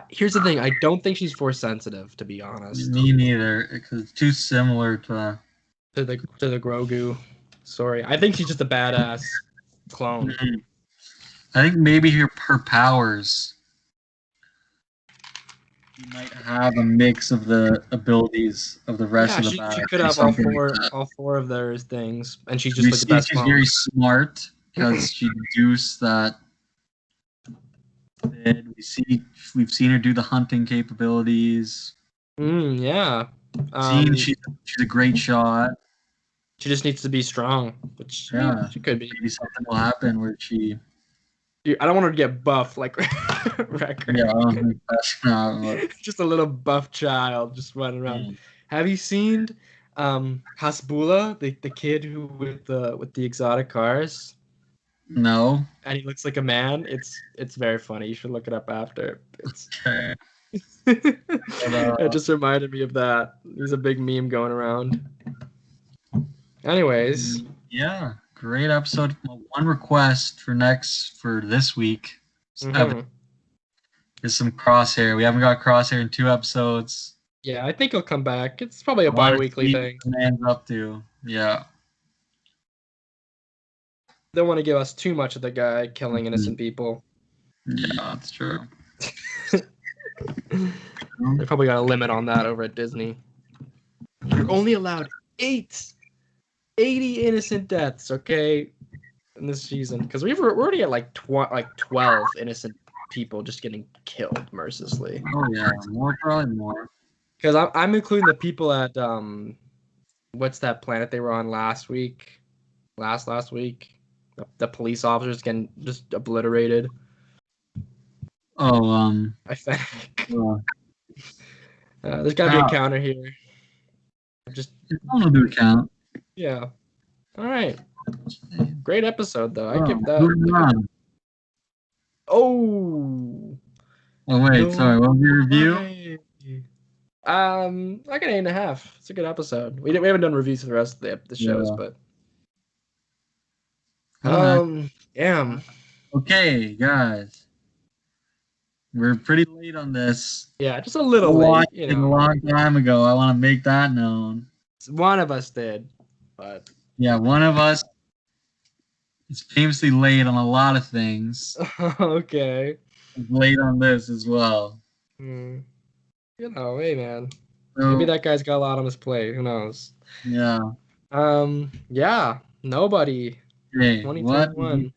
Here's the thing. I don't think she's Force sensitive, to be honest. Me neither, because it's too similar to the Grogu story. I think she's just a badass clone. Mm-hmm. I think maybe her powers. She might have a mix of the abilities of the rest of the batch. She could have all four of those things, and she's just like the best she's clone. Very smart because she deduced that. We've seen her do the hunting capabilities. Yeah. She's a great shot. She just needs to be strong, which she could be. Maybe something will happen where she. Dude, I don't want her to get buff like Wrecker. Yeah, I don't think that's not. Just a little buff child just running around. Have you seen Hasbula, the kid who with the exotic cars? No. And he looks like a man. It's very funny. You should look it up after. Okay. It just reminded me of that. There's a big meme going around. Anyways. Yeah, great episode. One request for this week. Is some Crosshair. We haven't got Crosshair in 2 episodes. Yeah, I think he'll come back. It's probably a bi-weekly thing. Man's up to. Yeah. Don't want to give us too much of the guy killing innocent people. Yeah, that's true. They probably got a limit on that over at Disney. You're only allowed 80 innocent deaths, okay, in this season. Because we're already at like 12 innocent people just getting killed mercilessly. Oh yeah, probably more. Because I'm including the people at what's that planet they were on last week? Last week, the police officers getting just obliterated. Oh, I think. Yeah. There's gotta be a counter here. Just I'm gonna do a count. yeah. All right. Great episode though. I give moving that. on. Oh. Oh wait, sorry. What was your review? I got 8.5. It's a good episode. We haven't done reviews for the rest of the shows, but yeah. Okay, guys, we're pretty late on this. Yeah, just a little late. You know, a long time ago. I want to make that known. One of us did, but yeah, one of us is famously late on a lot of things. Okay. Late on this as well. You know, hey man. So, maybe that guy's got a lot on his plate. Who knows? Yeah. Yeah. Nobody. Hey, 2021.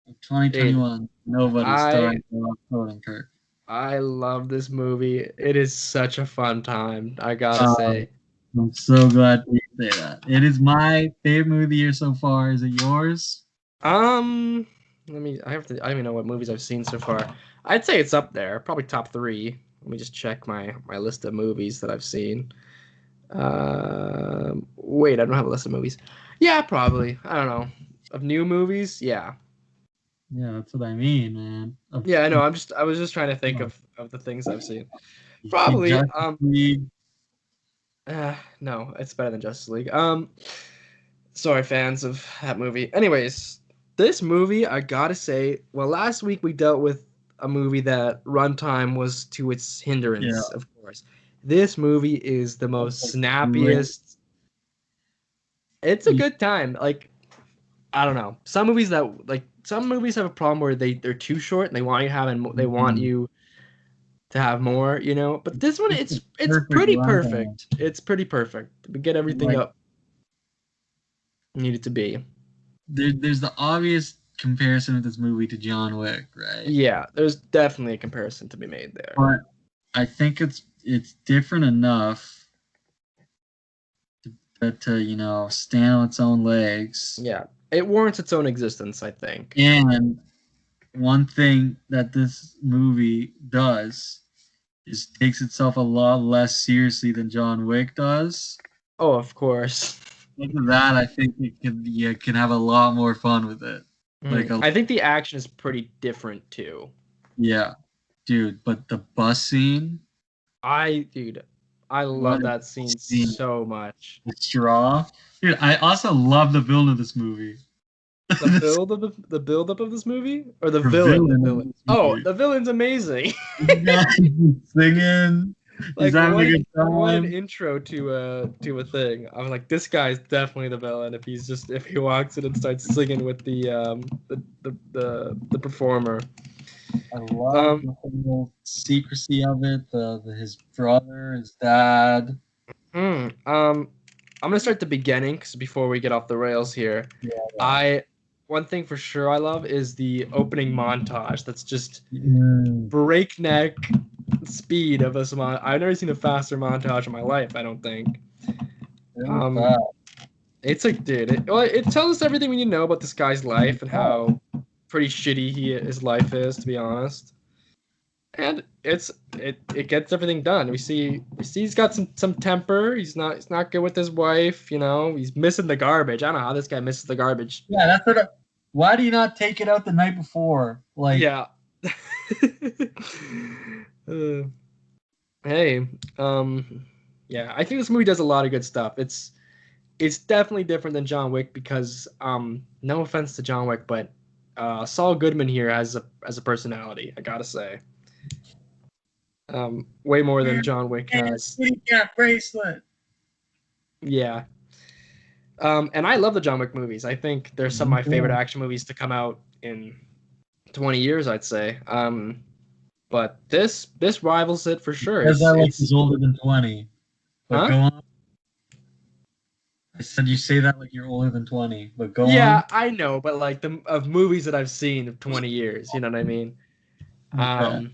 2021. Nobody starring Kurt. I love this movie. It is such a fun time. I gotta say. I'm so glad you say that. It is my favorite movie of the year so far. Is it yours? I don't even know what movies I've seen so far. I'd say it's up there, probably top 3. Let me just check my list of movies that I've seen. Wait, I don't have a list of movies. Yeah, probably. I don't know. Of new movies, yeah. Yeah, that's what I mean, man. Yeah, I know. I was just trying to think of the things I've seen. Probably. No, it's better than Justice League. Sorry, fans of that movie. Anyways, this movie, I gotta say, well, last week we dealt with a movie that runtime was to its hindrance, of course. This movie is the most snappiest. It's a good time. Like, I don't know. Some movies have a problem where they're too short and they want you to have more, you know. But this one, it's pretty perfect. It's pretty perfect. We get everything up need it to be. There's the obvious comparison with this movie to John Wick, right? Yeah, there's definitely a comparison to be made there. But I think it's different enough to stand on its own legs. Yeah, it warrants its own existence, I think. And one thing that this movie does is takes itself a lot less seriously than John Wick does. Oh, of course. Because of that, I think you can have a lot more fun with it. I think the action is pretty different too. Yeah, dude. But the bus scene. I love that scene so much. The straw, dude. I also love the villain of this movie. The build up of this movie, or the villain? Oh, the villain's amazing. Singing. Like one intro to a thing. I'm like, this guy's definitely the villain if he walks in and starts singing with the performer. I love the whole secrecy of it. His brother, his dad. I'm gonna start the beginning because before we get off the rails here, one thing for sure I love is the opening montage. That's just breakneck speed of this I've never seen a faster montage in my life, I don't think. It's like, dude, it tells us everything we need to know about this guy's life and how pretty shitty his life is, to be honest. And it gets everything done. We see he's got some temper. He's not good with his wife, you know. He's missing the garbage. I don't know how this guy misses the garbage. Yeah, that's what. Why do you not take it out the night before? Like, yeah. Hey, yeah, I think this movie does a lot of good stuff. It's definitely different than John Wick because, no offense to John Wick, but Saul Goodman here has a personality, I gotta say. Way more than John Wick has. Bracelet. Yeah. And I love the John Wick movies. I think they're some of my favorite action movies to come out in 20 years, I'd say. But this rivals it for sure. Says that like It's he's older than 20. But huh? go on. I said you say that like you're older than 20. But go on. Yeah, I know, but like the of movies that I've seen of 20 years, you know what I mean? Okay.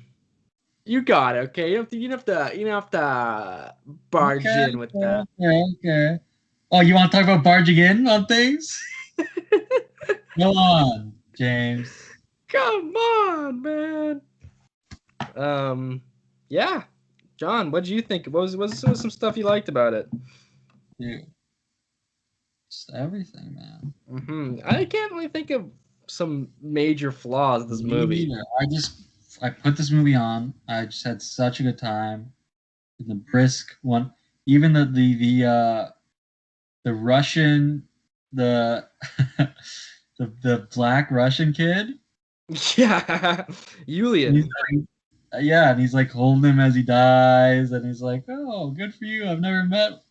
You got it, okay? You don't have to barge Okay. in with that. Okay. Oh, you want to talk about barging in on things? Go on, James. Come on, man. Um, yeah. John, what did you think? What was some stuff you liked about it? Dude, just everything, man. I can't really think of some major flaws of this Me movie. neither. I put this movie on. I just had such a good time. The brisk one, even the Russian, the the black Russian kid. Yeah, He's Julian. like, yeah, and he's like holding him as he dies, and he's like, "Oh, good for you. I've never met."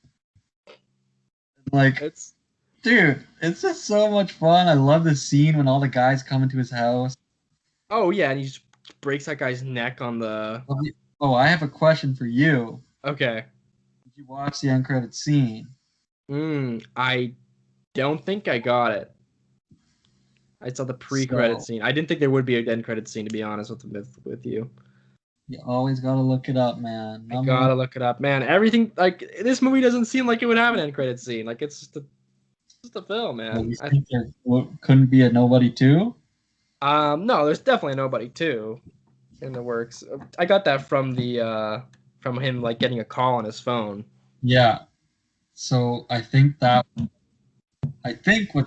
Like, It's dude, it's just so much fun. I love the scene when all the guys come into his house. oh yeah, and he just breaks that guy's neck on the. Oh, I have a question for you. Okay. Did you watch the end credit scene? I don't think I got it. I saw the pre-credit So scene. I didn't think there would be an end credit scene, to be honest with you. you always gotta look it up, man. I Number one. gotta look it up, man. Everything like this movie doesn't seem like it would have an end credit scene. Like it's just a film, Well, man. you think there couldn't be a nobody too? No, there's definitely nobody too in the works. I got that from the from him like getting a call on his phone. Yeah. So I think what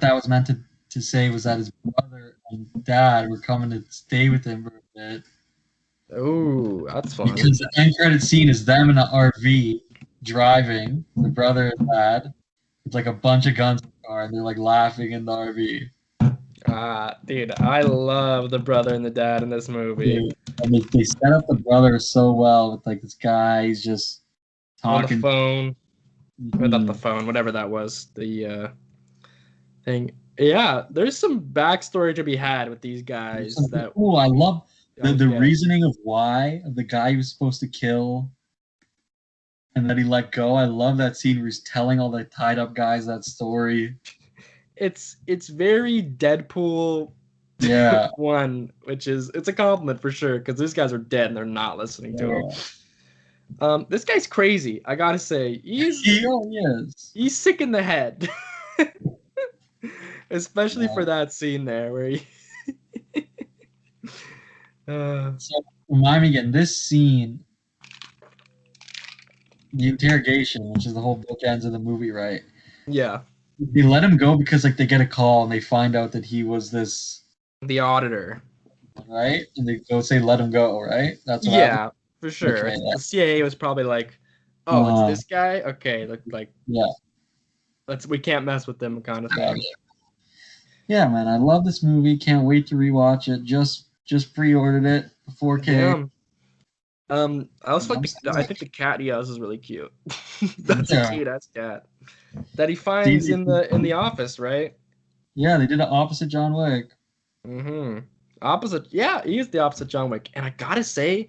that was meant to say was that his brother and dad were coming to stay with him for a bit Ooh, that's fun. because the end credit scene is them in an RV driving, the brother and dad, with like a bunch of guns in the car, and they're like laughing in the RV. Dude, I love the brother and the dad in this movie. Dude, and they set up the brother so well with like this guy. He's just On the talking. phone, or not the Mhm. phone, whatever that was, the thing. Yeah, there's some backstory to be had with these guys that Oh, I love you the don't the get. reasoning of why of the guy he was supposed to kill and that he let go. I love that scene where he's telling all the tied up guys that story. It's very Deadpool Yeah, one, which is it's a compliment for sure because these guys are dead and they're not listening to him. yeah. This guy's crazy. I gotta say, He really is. he's sick in the head, especially Yeah. for that scene there where he. uh, So remind me again, this scene, the interrogation, which is the whole bookends of the movie, right? yeah, They let him go because like they get a call and they find out that he was this, the auditor. right? And they go say let him go, right? That's what happened. Yeah, for sure. Okay. The CIA was probably like, "Oh, it's Uh, this guy. Okay, like yeah. we can't mess with them," kind of thing. Yeah, man, I love this movie. Can't wait to rewatch it. Just pre-ordered it, 4K. Damn. I also like I'm the. I think the cat he has is really cute. That's a yeah. cute ass cat that he See, finds in the office, right? yeah, they did it opposite John Wick. Opposite. Yeah, he is the opposite John Wick, and I gotta say,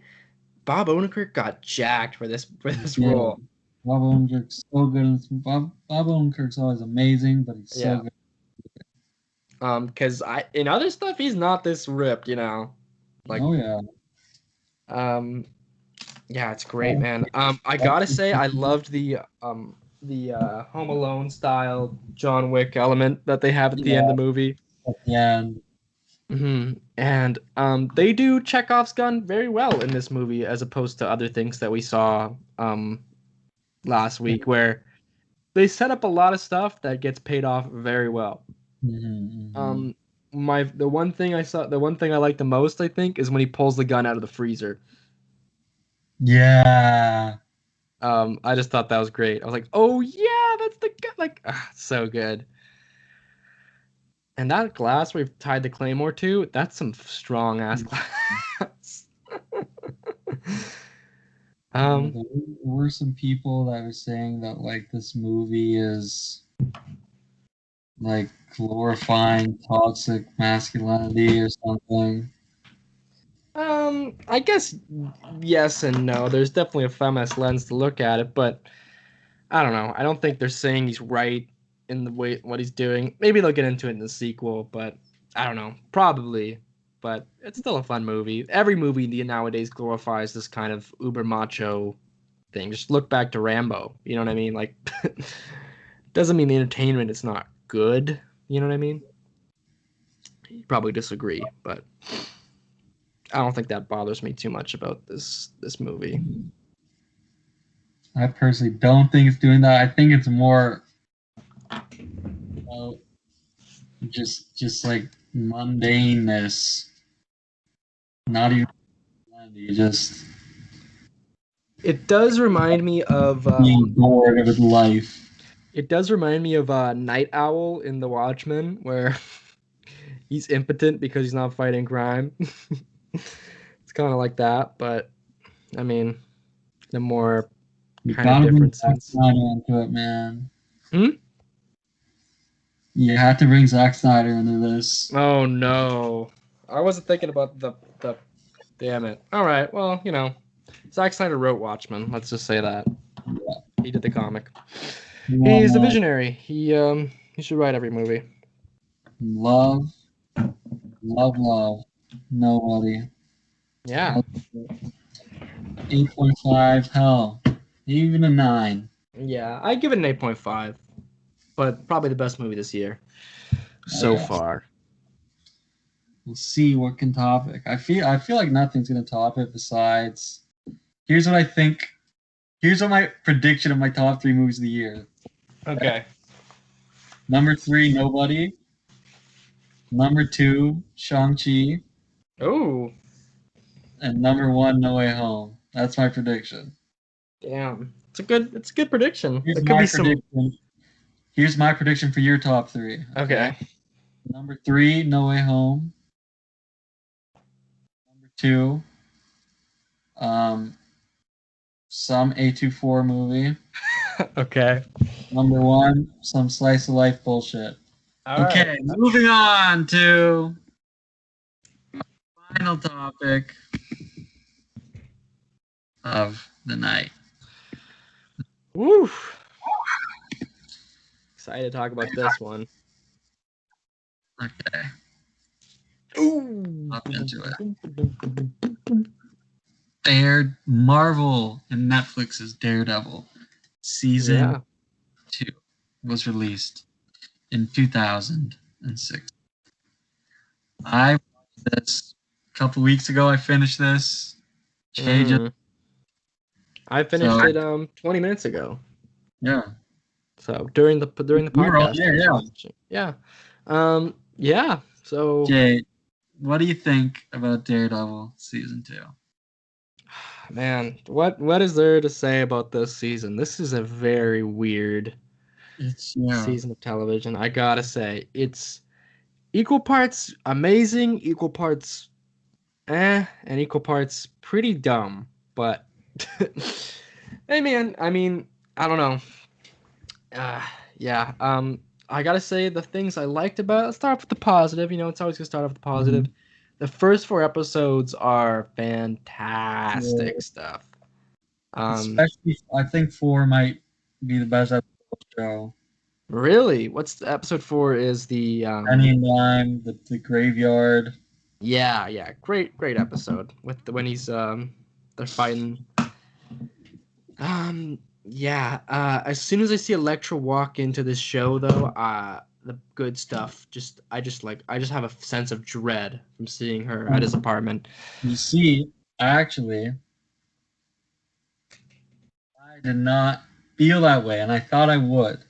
Bob Odenkirk got jacked for this Yeah, role. Bob Odenkirk's so good. Bob Odenkirk's always amazing, but he's so Yeah. good. Because in other stuff he's not this ripped, you know. Like, Oh yeah. um, yeah, it's great, Oh, man. I gotta say, I loved the Home Alone style John Wick element that they have at the end yeah, of the movie. at the end. And they do Chekhov's gun very well in this movie, as opposed to other things that we saw last week, where they set up a lot of stuff that gets paid off very well. Mm-hmm. The one thing I like the most, I think, is when he pulls the gun out of the freezer. Yeah. I just thought that was great. I was like, oh yeah, that's the gun. Like, so good. And that glass we've tied the claymore to, that's some strong ass glass. um, There were some people that were saying that like this movie is like glorifying toxic masculinity or something. I guess yes and no. There's definitely a feminist lens to look at it, but I don't know. I don't think they're saying he's right in the way what he's doing. Maybe they'll get into it in the sequel, but I don't know. Probably, but it's still a fun movie. Every movie nowadays glorifies this kind of uber macho thing. Just look back to Rambo. You know what I mean? Like, doesn't mean the entertainment is not good. You know what I mean? You probably disagree, but I don't think that bothers me too much about this movie. I personally don't think it's doing that. I think it's more just like mundaneness. Not even just It does remind me of being bored with life. it does remind me of Night Owl in The Watchmen, where he's impotent because he's not fighting crime. It's kind of like that, but I mean, the more You kind of gotta bring different Zack sense. Snyder into it, man. Hmm? You had to bring Zack Snyder into this. Oh no, I wasn't thinking about the. Damn it. All right, well, Zack Snyder wrote Watchmen. Let's just say that he did the comic. He's the visionary. He should write every movie. Love. Nobody. Yeah. 8.5. Hell, even a 9. Yeah, I give it an 8.5, but probably the best movie this year so far. We'll see what can top it. I feel like nothing's gonna top it besides. Here's what I think. Here's what my prediction of my top 3 movies of the year. Okay. Number 3, Nobody. Number 2, Shang-Chi. Oh, And number 1, No Way Home. That's my prediction. damn. It's a good prediction. Here's It could my be some. prediction. Here's my prediction for your top 3. Okay. Number 3, No Way Home. Number 2, some A24 movie. Okay. Number 1, some slice of life bullshit. All Okay, right. moving on to our final topic of the night. Woo. Excited to talk about this one. Okay, Ooh. up into it. Marvel and Netflix's Daredevil season 2 was released in 2006. I watched this a couple weeks ago. I finished this. I finished it 20 minutes ago. Yeah. So during the podcast. Yeah. Yeah. So Jay, what do you think about Daredevil season 2? man, what is there to say about this season? This is a very weird season of television. I gotta say, it's equal parts amazing, equal parts and equal parts pretty dumb. But hey man, I mean, I don't know. Yeah. I gotta say the things I liked about it. Let's start off with the positive. It's always gonna start off with the positive. Mm-hmm. The first 4 episodes are fantastic stuff. Especially, I think 4 might be the best episode of the show. Really? What's the episode 4 is the Penny and Lime, the graveyard. Yeah. Great episode with when he's they're fighting. Yeah. As soon as I see Elektra walk into this show, though, the good stuff. I just have a sense of dread from seeing her at his apartment. You see, actually, I did not feel that way, and I thought I would.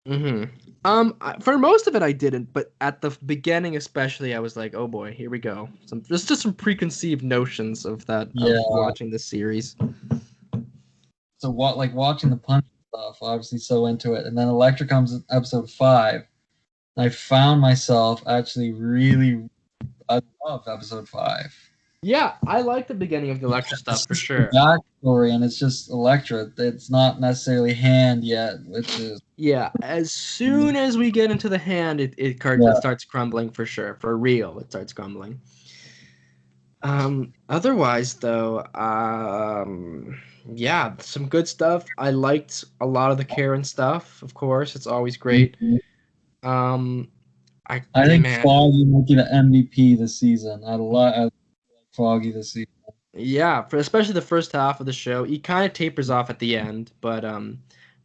Mm-hmm. For most of it, I didn't, but at the beginning, especially, I was like, "Oh boy, here we go." There's just some preconceived notions of that of watching this series. So watching the punch stuff, obviously so into it, and then Elektra comes in episode 5. And I found myself actually I love episode 5. Yeah, I like the beginning of the Elektra stuff for sure. Backstory, and it's just Elektra. It's not necessarily Hand yet, which is as soon as we get into the Hand, it starts crumbling for sure, for real. It starts crumbling. Otherwise though, yeah, some good stuff. I liked a lot of the Karen stuff, of course. It's always great. Mhm. Um, I think man, Foggy might be the MVP this season. I like Foggy this season. yeah, for especially the first half of the show, he kind of tapers off at the end, but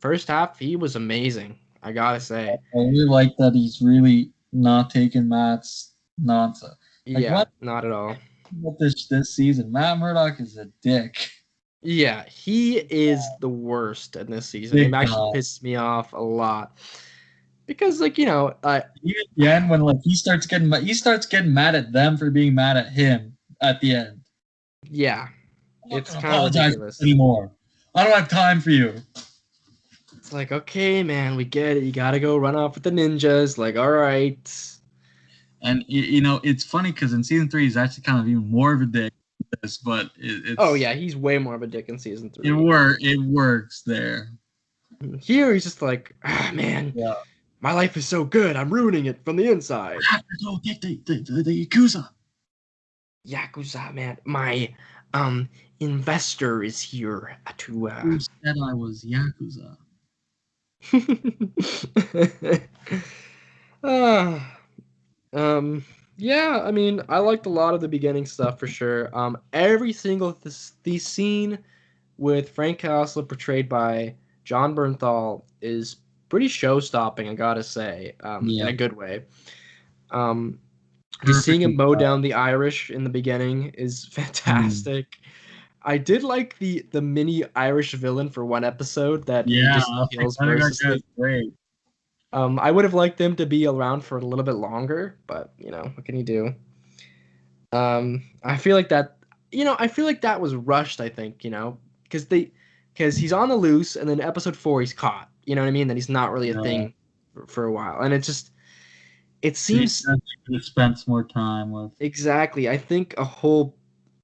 first half he was amazing. I gotta say, I really like that he's really not taking Matt's nonsense. Like yeah, what not at all. about this season? Matt Murdock is a dick. Yeah, he is the worst in this season. It Big actually time. pisses me off a lot because, like, Even at the end when like he starts getting mad at them for being mad at him at the end. yeah, I'm not it's gonna kind of apologize ridiculous. anymore. I don't have time for you. It's like, okay, man, we get it. You gotta go run off with the ninjas. Like, all right. And it's funny because in season 3 he's actually kind of even more of a dick than this, but Oh yeah, he's way more of a dick in season it 3. works there. Here he's just like, ah, man, Yeah. my life is so good. I'm ruining it from the inside. I have to go get the Yakuza. Yakuza, man, my investor is here to Who said I was Yakuza? Ah, yeah, I mean, I liked a lot of the beginning stuff for sure. Every single the scene with Frank Castle portrayed by John Bernthal is pretty show-stopping, I gotta say, in Yeah. a good way. Um, just seeing him Perfectly mow done. down the Irish in the beginning is fantastic. I did like the mini Irish villain for one episode that he Yeah, just I think kills that guy's mercilessly. great. I would have liked them to be around for a little bit longer, but what can you do? I feel like that, I feel like that was rushed. I think, because he's on the loose, and then episode 4 he's caught. You know what I mean? That he's not really a Yeah. thing for a while, and it He seems could have spent more time with. exactly. I think a whole,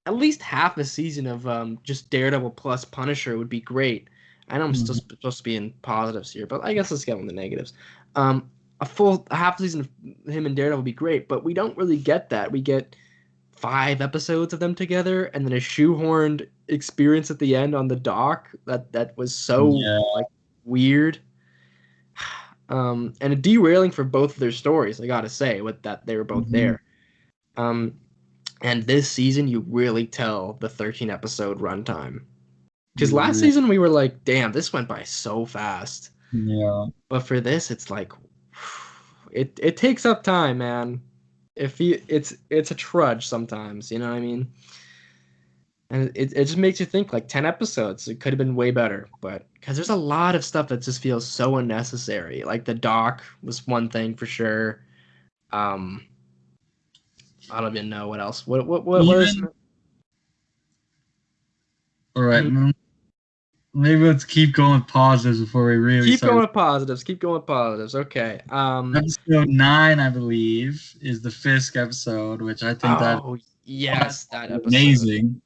at least half a season of just Daredevil plus Punisher would be great. I know I'm still Mhm. supposed to be in positives here, but I guess let's get on the negatives. A half season of him and Daredevil would be great, but we don't really get that. We get 5 episodes of them together, and then a shoehorned experience at the end on the dock that was so Yeah. like weird. And a derailing for both of their stories. I gotta say, with that they were both Mhm. there. Um, and this season, you really tell the 13 episode runtime. Because last Re- season we were like, damn, this went by so fast. Yeah. But for this, it's like, it takes up time, man. If you, it's a trudge sometimes. You know what I mean? And it just makes you think like 10 episodes. It could have been way better, but because there's a lot of stuff that just feels so unnecessary. Like the doc was one thing for sure. Um, I don't even know what else. What is? Even all right. Mhm. Maybe let's keep going pauses before we really Keep start. going with positives. Keep going with positives. Okay. Episode 9, I believe, is the Fisk episode, which I think that Oh yes, that is episode. amazing.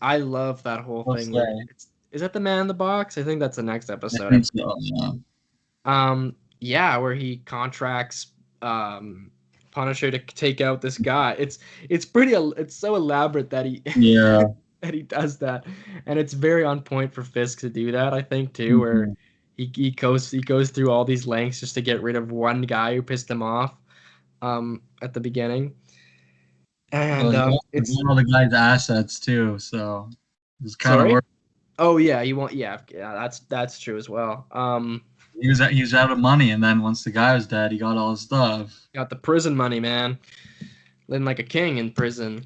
I love that whole I'll thing where say. is that the man in the box? I think that's the next I episode. think so. Yeah. Yeah, where he contracts Punisher to take out this guy. It's pretty it's so elaborate that he Yeah. that he does that, and it's very on point for Fisk to do that. I think too, where Mhm. he goes through all these lengths just to get rid of one guy who pissed him off at the beginning, and Well, you also it's want all the guy's assets too, so it's kind of sorry. work. Oh yeah, you want yeah, that's true as well. He was out of money, and then once the guy was dead, he got all his stuff. Got the prison money, man. Living like a king in prison.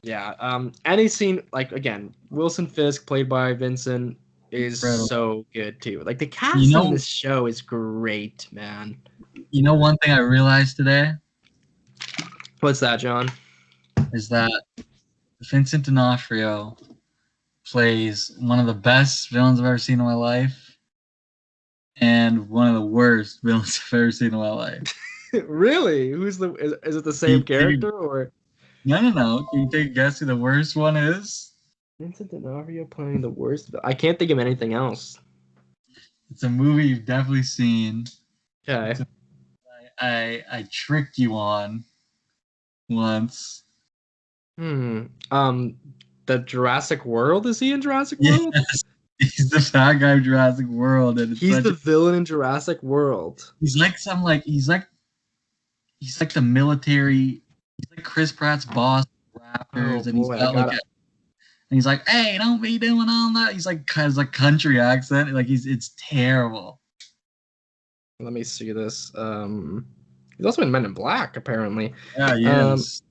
Yeah. Any scene like again, Wilson Fisk played by Vincent is Incredible. so good too. Like the You casting in know, this show is great, man. one thing I realized today What's that, John? is that Vincent D'Onofrio plays one of the best villains I've ever seen in my life, and one of the worst villains I've ever seen in my life. Really? Is it the Can same you take character or no. Can you take a guess who the worst one is? Vincent D'Onofrio playing the worst? I can't think of anything else. It's a movie you've definitely seen. Okay. I tricked you on once. The Jurassic World. Is he in Jurassic World? Yes, he's the bad guy of Jurassic World, and it's He's the villain in Jurassic World. he's like he's like the military. He's like Chris Pratt's boss, Raptors, Oh and he's boy, got and he's like, "Hey, don't be doing all that." He's like has a country accent, like it's terrible. Let me see this. He's also in Men in Black, apparently. Yeah, he is.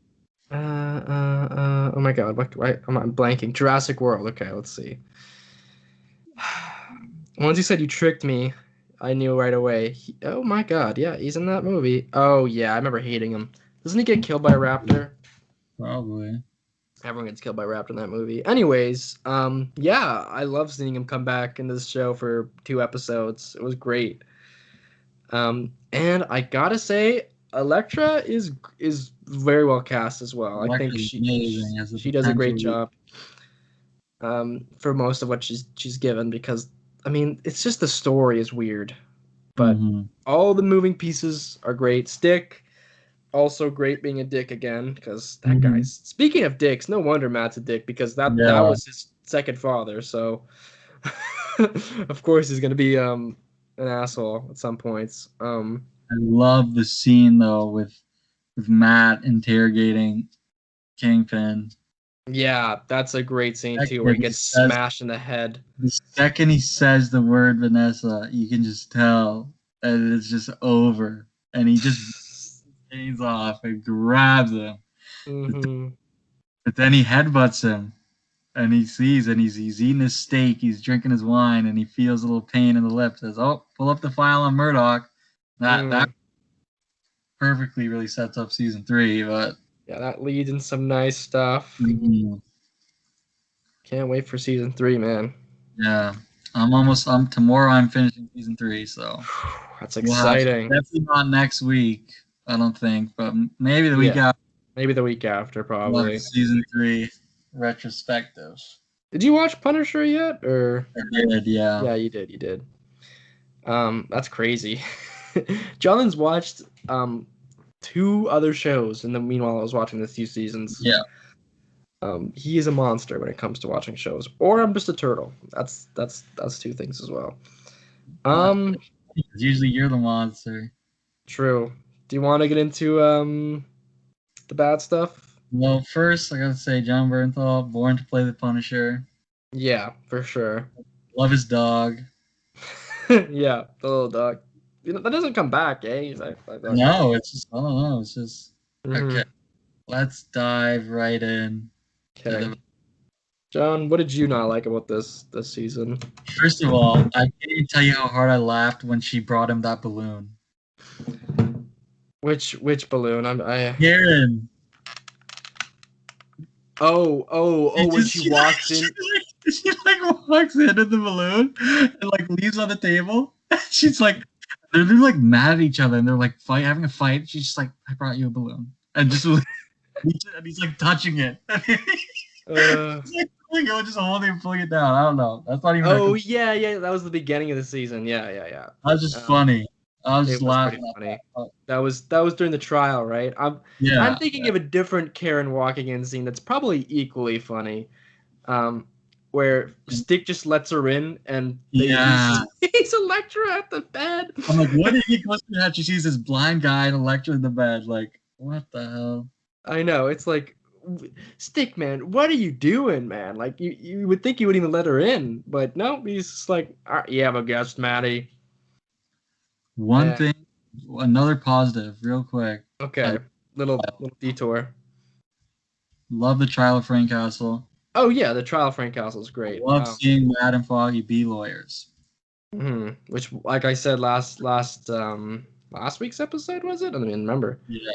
Oh my God, I'm blanking. Jurassic World. Okay, let's see. Once you said you tricked me, I knew right away. Oh my God, yeah, he's in that movie. Oh yeah, I remember hating him. Doesn't he get killed by a raptor? Probably. Everyone gets killed by a raptor in that movie. Anyways, yeah, I love seeing him come back into this show for 2 episodes. It was great. And I gotta say, Elektra is very well cast as well. I think she does a great job. For most of what she's given, because I mean, it's just the story is weird, but all the moving pieces are great. Stick, also great being a dick again, because that guy's. Speaking of dicks, no wonder Matt's a dick, because that was his second father. So of course he's gonna be an asshole at some points. I love the scene though with Matt interrogating Kingpin. Yeah, that's a great scene too, where he gets smashed in the head. The second he says the word Vanessa, you can just tell that it's just over, and he just stays off and grabs him. But then he headbutts him, and he sees, and he's eating his steak, he's drinking his wine, and he feels a little pain in the lip. Says, "Oh, pull up the file on Murdoch." That perfectly really sets up season 3, but yeah, that leads in some nice stuff. Can't wait for season 3, man. Yeah, tomorrow I'm finishing season 3, so that's exciting. Definitely not next week, I don't think, but maybe the week after. Maybe the week after, probably. Season 3 retrospective. Did you watch Punisher yet, or? I did, yeah. Yeah, you did. That's crazy. Jonathan's watched 2 other shows, and then meanwhile I was watching the 2 seasons. Yeah. He is a monster when it comes to watching shows, or I'm just a turtle. That's 2 things as well. Usually you're the monster. True. Do you want to get into the bad stuff? Well, first I gotta say John Bernthal, born to play the Punisher. Yeah, for sure. Love his dog. Yeah, the little dog. You know, that doesn't come back, eh? He's like, no, it's just I don't know. It's just okay. Let's dive right in. Okay. John, what did you not like about this season? First of all, I can't even tell you how hard I laughed when she brought him that balloon. Which balloon? Karen. Oh! When she walks in, she walks into the balloon and leaves on the table. She's like, they're mad at each other and they're having a fight. She's just like, I brought you a balloon, and just and he's touching it. Just holding and pulling it down. I don't know. That's not even. Oh yeah. That was the beginning of the season. Yeah. That was just funny. I was just laughing. Funny. That was during the trial, right? I'm thinking of a different Karen walking in scene that's probably equally funny, where Stick just lets her in and he's Elektra at the bed. I'm like, what did he goes to have? She sees this blind guy and Elektra in the bed. Like, what the hell? I know. It's like, Stick, man, what are you doing, man? Like, you would think you would even let her in, but no, he's just like, all right, you have a guest, Maddie. One thing, another positive, real quick. Okay, little detour. Love the trial of Frank Castle. Oh yeah, the trial of Frank Castle is great. Love seeing Matt and Foggy be lawyers. Which, like I said last week's episode, was it? I don't even remember. Yeah.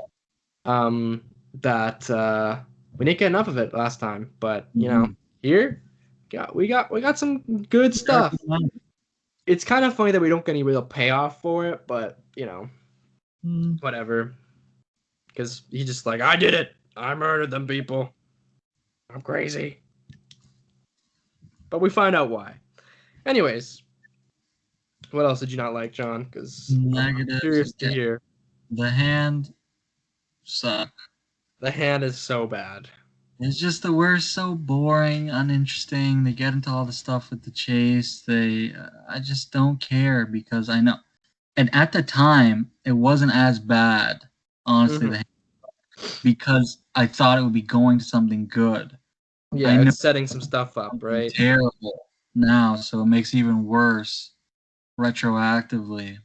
That we didn't get enough of it last time, but you know, here, we got some good stuff. It's kind of funny that we don't get any real payoff for it, but you know, whatever. Because he's just like, I did it. I murdered them people. I'm crazy. But we find out why. Anyways, what else did you not like, John? Because I'm curious to hear. The Hand sucked. The Hand is so bad. It's just that we're so boring, uninteresting. They get into all the stuff with the chase. I just don't care because I know. And at the time, it wasn't as bad, honestly, because I thought it would be going to something good. Yeah, I know it's setting some stuff up, something right? terrible now, so it makes it even worse retroactively.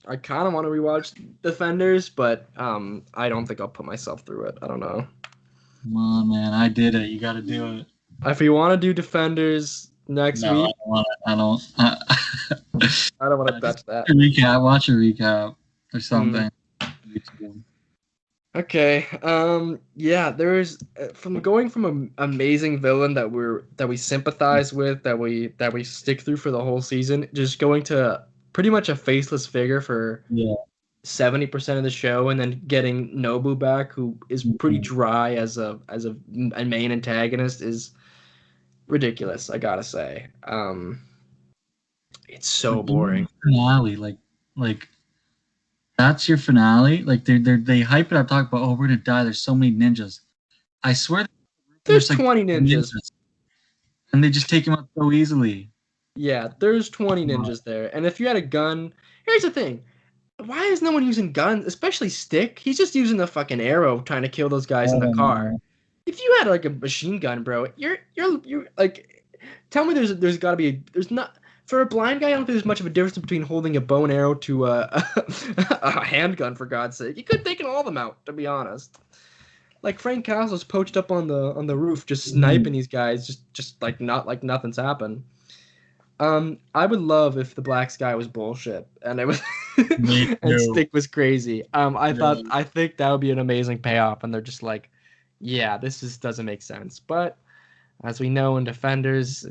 I kind of want to rewatch Defenders, but I don't think I'll put myself through it. I don't know. Come on, man, I did it. You got to do it. If you want to do Defenders next No, week, I don't. I don't want to touch that. Watch a recap or something. Okay. Yeah. There's from going from an amazing villain that we sympathize with, that we stick through for the whole season, just going to pretty much a faceless figure for 70% of the show, and then getting Nobu back, who is pretty dry as a main antagonist, is ridiculous. I gotta say. It's so boring. Finale, like that's your finale. Like they hype it up, talk about, oh, we're gonna die. There's so many ninjas. I swear, There's 20 ninjas. And they just take him out so easily. Yeah, there's 20 ninjas there. And if you had a gun, here's the thing. Why is no one using guns, especially stick? He's just using the fucking arrow trying to kill those guys in the car. If you had like a machine gun, bro, you're like, tell me there's got to be there's not for a blind guy. I don't think there's much of a difference between holding a bow and arrow to a handgun, for God's sake. You could have taken all of them out, to be honest. Like Frank Castle's poached up on the roof, just sniping these guys, just like not like nothing's happened. I would love if the Black Sky was bullshit and it was and Stick was crazy. I think that would be an amazing payoff, and they're just like, yeah, this just doesn't make sense. But as we know in Defenders,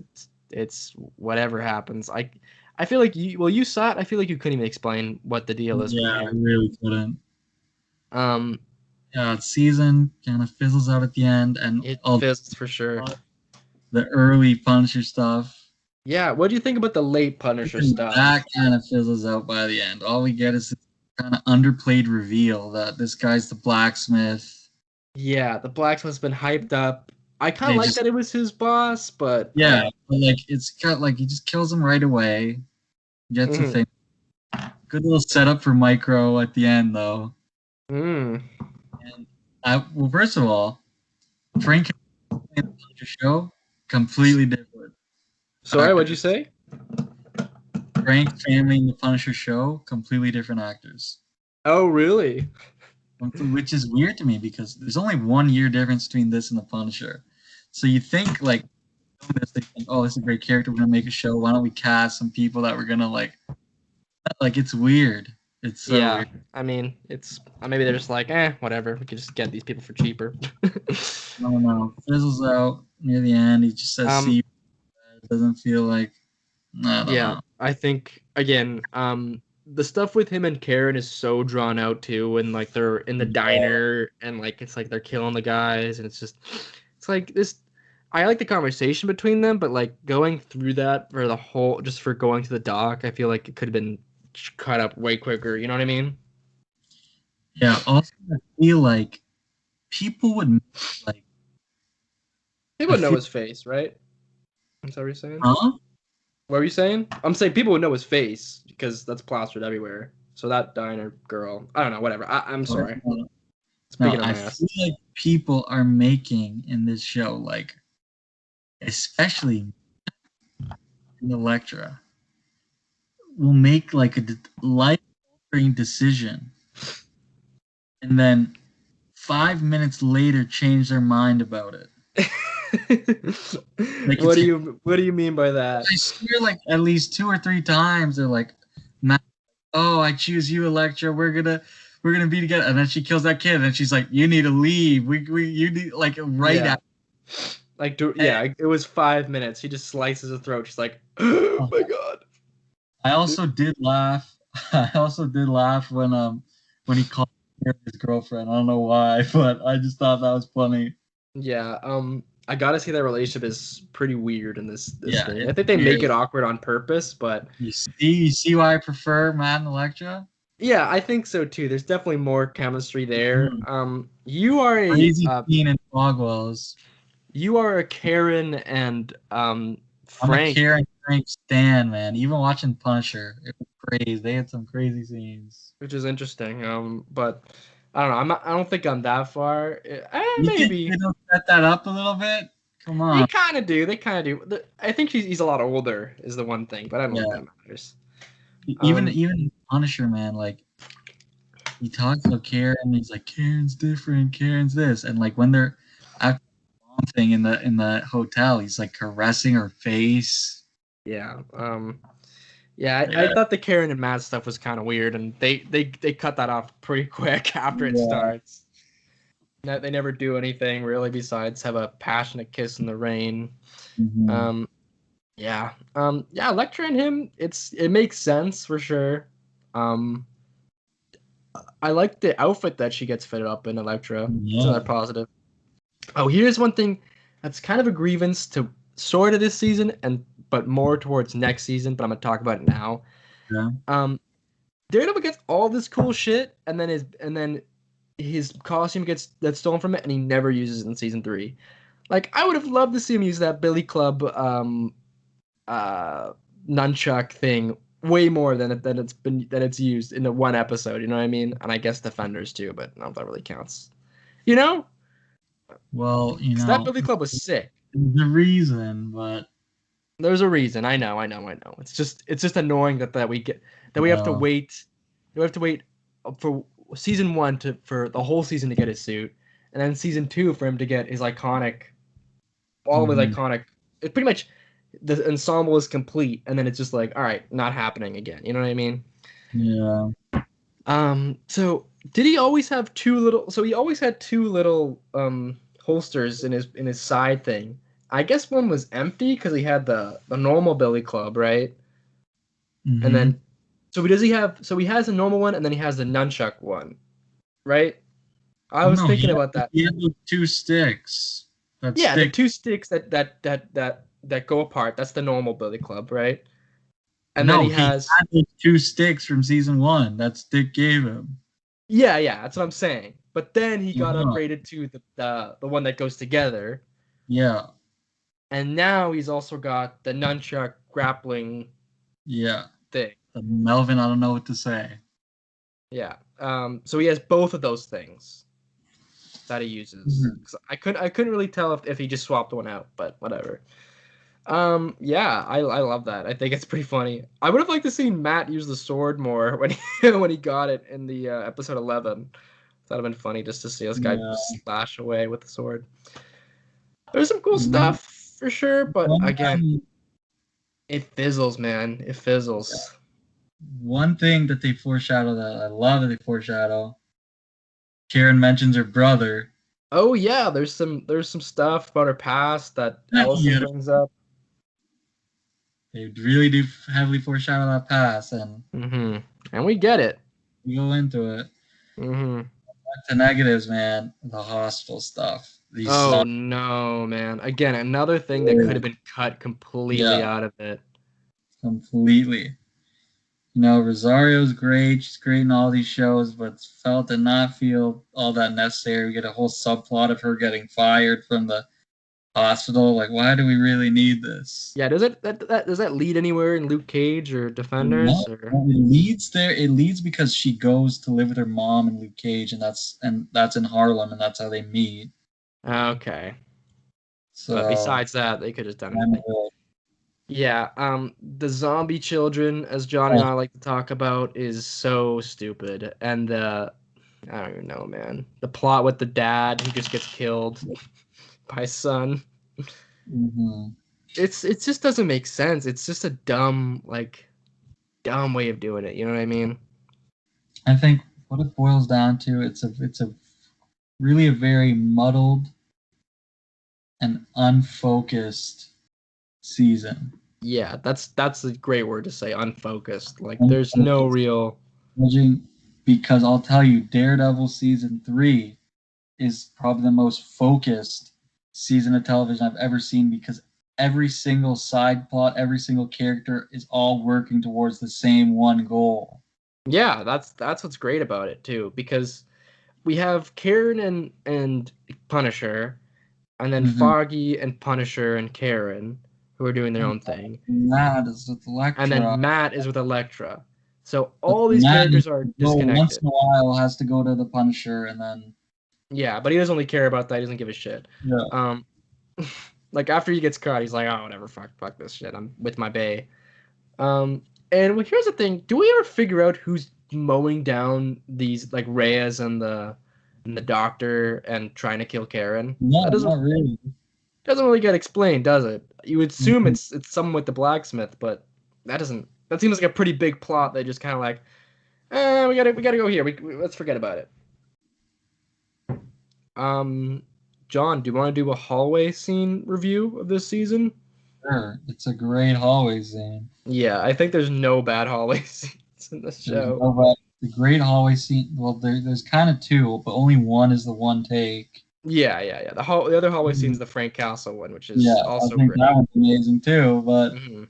it's whatever happens. I feel like you saw it. I feel like you couldn't even explain what the deal is. Yeah, I really couldn't. Yeah, season kind of fizzles out at the end, and it fizzles for sure. The early Punisher stuff. Yeah, what do you think about the late Punisher stuff? That kind of fizzles out by the end. All we get is this kind of underplayed reveal that this guy's the blacksmith. Yeah, the blacksmith's been hyped up. I kind of like that it was his boss, but yeah, but like it's got like he just kills him right away. Gets a thing. Good little setup for Micro at the end, though. And well, first of all, Frank in the Punisher show completely different. Sorry, what'd you say? Frank family in the Punisher show, completely different actors. Oh, really? Which is weird to me because there's only 1 year difference between this and the Punisher. So you think like they think, oh, this is a great character. We're gonna make a show. Why don't we cast some people that we're gonna like? It's weird. It's so weird. I mean, it's maybe they're just like, whatever. We could just get these people for cheaper. No. Fizzles out near the end. He just says, "See." It doesn't feel like. I don't know. I think again, the stuff with him and Karen is so drawn out too, and like they're in the diner, and like it's like they're killing the guys, and it's like this. I like the conversation between them, but like going through that for the whole, just for going to the dock, I feel like it could have been cut up way quicker. You know what I mean? Yeah. Also, I feel like people would like. People would know his face, right? Is that what you're saying? Huh? What were you saying? I'm saying people would know his face because that's plastered everywhere. So that diner girl, I don't know, whatever. I'm sorry. Speaking of I feel like people are making in this show, like, especially in Elektra, will make like a life-altering decision, and then 5 minutes later change their mind about it. Like what do you mean by that? I swear, like at least 2 or 3 times they're like, "Oh, I choose you, Elektra. We're gonna be together." And then she kills that kid, and then she's like, "You need to leave. You need like right after." Like it was 5 minutes. He just slices her throat. She's like, "Oh my god." I also did laugh. When he called her his girlfriend. I don't know why, but I just thought that was funny. Yeah. I gotta say that relationship is pretty weird in this thing. I think they make it awkward on purpose, but you see why I prefer Matt and Elektra? Yeah, I think so too. There's definitely more chemistry there. You are a crazy scene in Bogwell's. You are a Karen and I'm a Frank, Karen Frank Stan, man. Even watching Punisher, it was crazy. They had some crazy scenes. which is interesting. But I don't know. I don't think I'm that far. You think Maybe they don't set that up a little bit? Come they on. kind of do. They kind of do. I think he's a lot older is the one thing, but I don't know if Yeah. that matters. Even Punisher, man, like he talks about Karen, and he's like, Karen's different, Karen's this, and like when they're after the bomb thing in the hotel, he's like caressing her face. Yeah. Yeah. I thought the Karen and Matt stuff was kind of weird, and they cut that off pretty quick after it starts. They never do anything really besides have a passionate kiss in the rain. Mm-hmm. Yeah. Elektra and him, it makes sense for sure. I like the outfit that she gets fitted up in Elektra. It's another positive. Oh, here's one thing that's kind of a grievance to sort of this season but more towards next season, but I'm gonna talk about it now. Yeah. Daredevil gets all this cool shit and then his costume that's stolen from it and he never uses it in season 3. Like I would have loved to see him use that Billy Club nunchuck thing way more than it's used in the one episode, you know what I mean? And I guess Defenders too, but I don't know if that really counts. You know? Well, Because that Billy Club was sick. the reason, but There's a reason. I know. It's just annoying that we have to wait. We have to wait for season 1 for the whole season to get his suit, and then season 2 for him to get his iconic, all of his iconic. It pretty much the ensemble is complete, and then it's just like, all right, not happening again. You know what I mean? yeah. So did he always have two little? So he always had two little holsters in his side thing. I guess one was empty because he had the normal Billy Club, right? Mm-hmm. And then, so he has a normal one, and then he has the nunchuck one, right? I was thinking about that. He had those 2 sticks. The 2 sticks that go apart. That's the normal Billy Club, right? And then he has those 2 sticks from season 1 that Stick gave him. Yeah, that's what I'm saying. But then he got upgraded to the one that goes together. Yeah. And now he's also got the nunchuck grappling thing. Melvin, I don't know what to say. Yeah. So he has both of those things that he uses. I couldn't really tell if he just swapped one out, but whatever. Yeah, I love that. I think it's pretty funny. I would have liked to see Matt use the sword more when he got it in the episode 11. That would have been funny just to see this guy slash away with the sword. There's some cool stuff for sure, but again, it fizzles, man. It fizzles. One thing that they foreshadow that I love that they foreshadow. Karen mentions her brother. Oh yeah, there's some stuff about her past that Allison brings up. They really do heavily foreshadow that past, and we get it. We go into it. Back to negatives, man. The hospital stuff. No, man. Again, another thing that could have been cut completely out of it. Completely. You know, Rosario's great. She's great in all these shows, but did not feel all that necessary. We get a whole subplot of her getting fired from the hospital. Like, why do we really need this? Yeah, does that lead anywhere in Luke Cage or Defenders? No, it leads there. It leads because she goes to live with her mom in Luke Cage, and that's in Harlem, and that's how they meet. Okay. So, but besides that, they could have done anything. Yeah, the zombie children, as Johnny and I like to talk about, is so stupid. And I don't even know, man. The plot with the dad who just gets killed by his son. It just doesn't make sense. It's just a dumb way of doing it. You know what I mean? I think what it boils down to, it's a really a very muddled and unfocused season. Yeah, that's a great word to say, unfocused. Like there's no real because I'll tell you, Daredevil season 3 is probably the most focused season of television I've ever seen, because every single side plot, every single character is all working towards the same one goal. Yeah, that's what's great about it too, because we have Karen and Punisher, and then Mhm. Foggy and Punisher and Karen, who are doing their own thing, Matt is with and Elektra. then Matt is with Elektra. So But all these Matt characters are once disconnected. in a while has to go to the Punisher, and then Yeah, but he doesn't really care about that. He doesn't give a shit. yeah. Like after he gets caught, he's like, oh, whatever, fuck this shit. I'm with my bae. And well, here's the thing: do we ever figure out who's mowing down these like Reyes and the doctor and trying to kill Karen? No, That not really. doesn't really get explained, does it? You would assume Mhm. it's someone with the blacksmith, but that doesn't. That seems like a pretty big plot. They just kind of like, we gotta go here. Let's forget about it. John, do you want to do a hallway scene review of this season? Sure, it's a great hallway scene. Yeah, I think there's no bad hallway scenes in this show. The great hallway scene. Well, there's kind of two, but only one is the one take. Yeah. The other hallway scene's the Frank Castle one, which is Yeah, also I think great. that one's amazing too. But Mhm.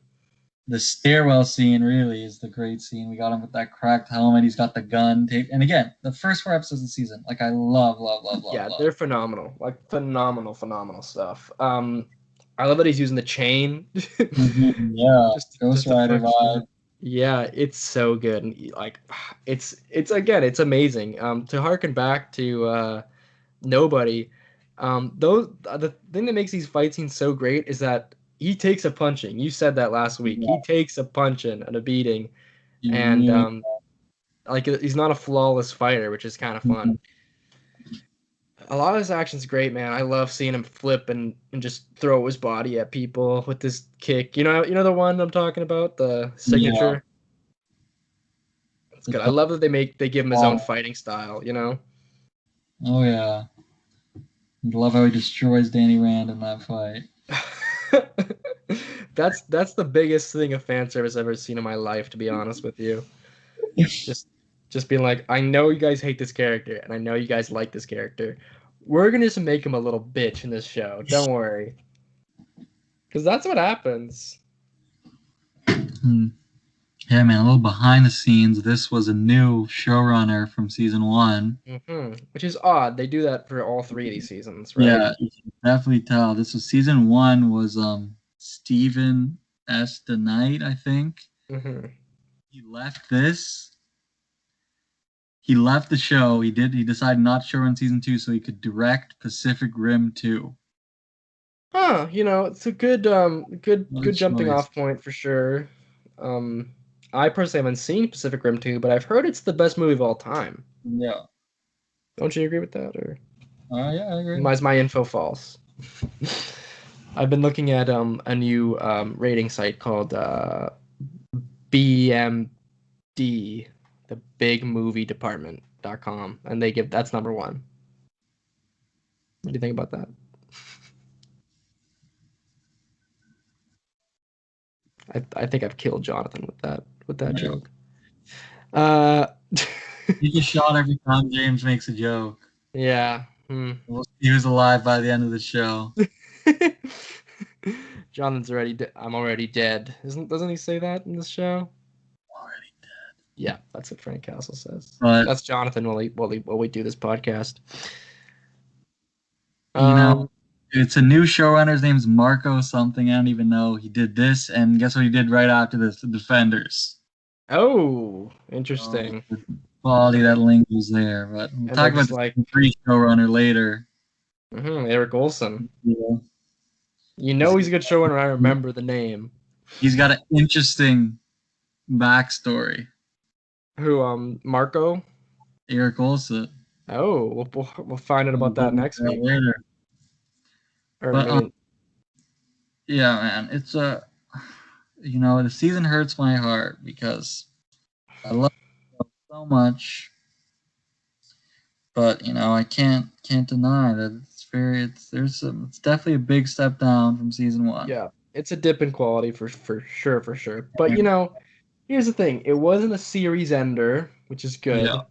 the stairwell scene really is the great scene. We got him with that cracked helmet. He's got the gun tape. And again, the first 4 episodes of the season, like I love. Yeah, they're phenomenal. Like phenomenal stuff. I love that he's using the chain. Yeah, Ghost just to Rider fuck shit vibe. up. Yeah, it's so good. And like it's again, it's amazing. To harken back to Nobody, the thing that makes these fight scenes so great is that he takes a punching. You said that last week. Yeah, He takes a punching and a beating, he and really. like he's not a flawless fighter, which is kind of fun. A lot of his action's great, man. I love seeing him flip and just throw his body at people with this kick. You know the one I'm talking about, the Yeah, signature. It's good. I love that they give him his own fighting style. Oh yeah. I love how he destroys Danny Rand in that fight. That's the biggest thing of fan service I've ever seen in my life, to be honest with you. Just being like, I know you guys hate this character, and I know you guys like this character. We're gonna just make him a little bitch in this show. Don't worry, because that's what happens. Hmm. Yeah, man, a little behind the scenes. This was a new showrunner from season 1. Which is odd. They do that for all 3 of these seasons, right? Yeah, you can definitely tell. This was season 1 was Stephen S. the Knight, I think. He left this. He left the show. He decided not to show in season 2 so he could direct Pacific Rim 2. Huh? It's a good What a jumping choice. off point for sure. I personally haven't seen Pacific Rim 2, but I've heard it's the best movie of all time. Yeah. Don't you agree with that, or Yeah, I agree. is my info false? I've been looking at a new rating site called BMD, the Big Movie Department.com, and that's number 1. What do you think about that? I think I've killed Jonathan with that joke. You get shot every time James makes a joke. Yeah. We'll see who's alive by the end of the show. Jonathan's I'm already dead. Doesn't he say that in this show? Already dead. Yeah, that's what Frank Castle says. But That's Jonathan while we do this podcast. it's a new showrunner. His name's Marco something. I don't even know. He did this, and guess what he did right after this? The Defenders. Oh, interesting. The quality that lingers there. But we'll talk about the 3 showrunner later. Eric Olson. Yeah. He's a good showrunner. I remember the name. He's got an interesting backstory. Who? Marco. Eric Olson. Oh, we'll find out about that next week. Later. Yeah, man, it's the season hurts my heart because I love it so much, but I can't deny that it's definitely a big step down from season 1. Yeah, it's a dip in quality for sure. But here's the thing: it wasn't a series ender, which is good. Yeah.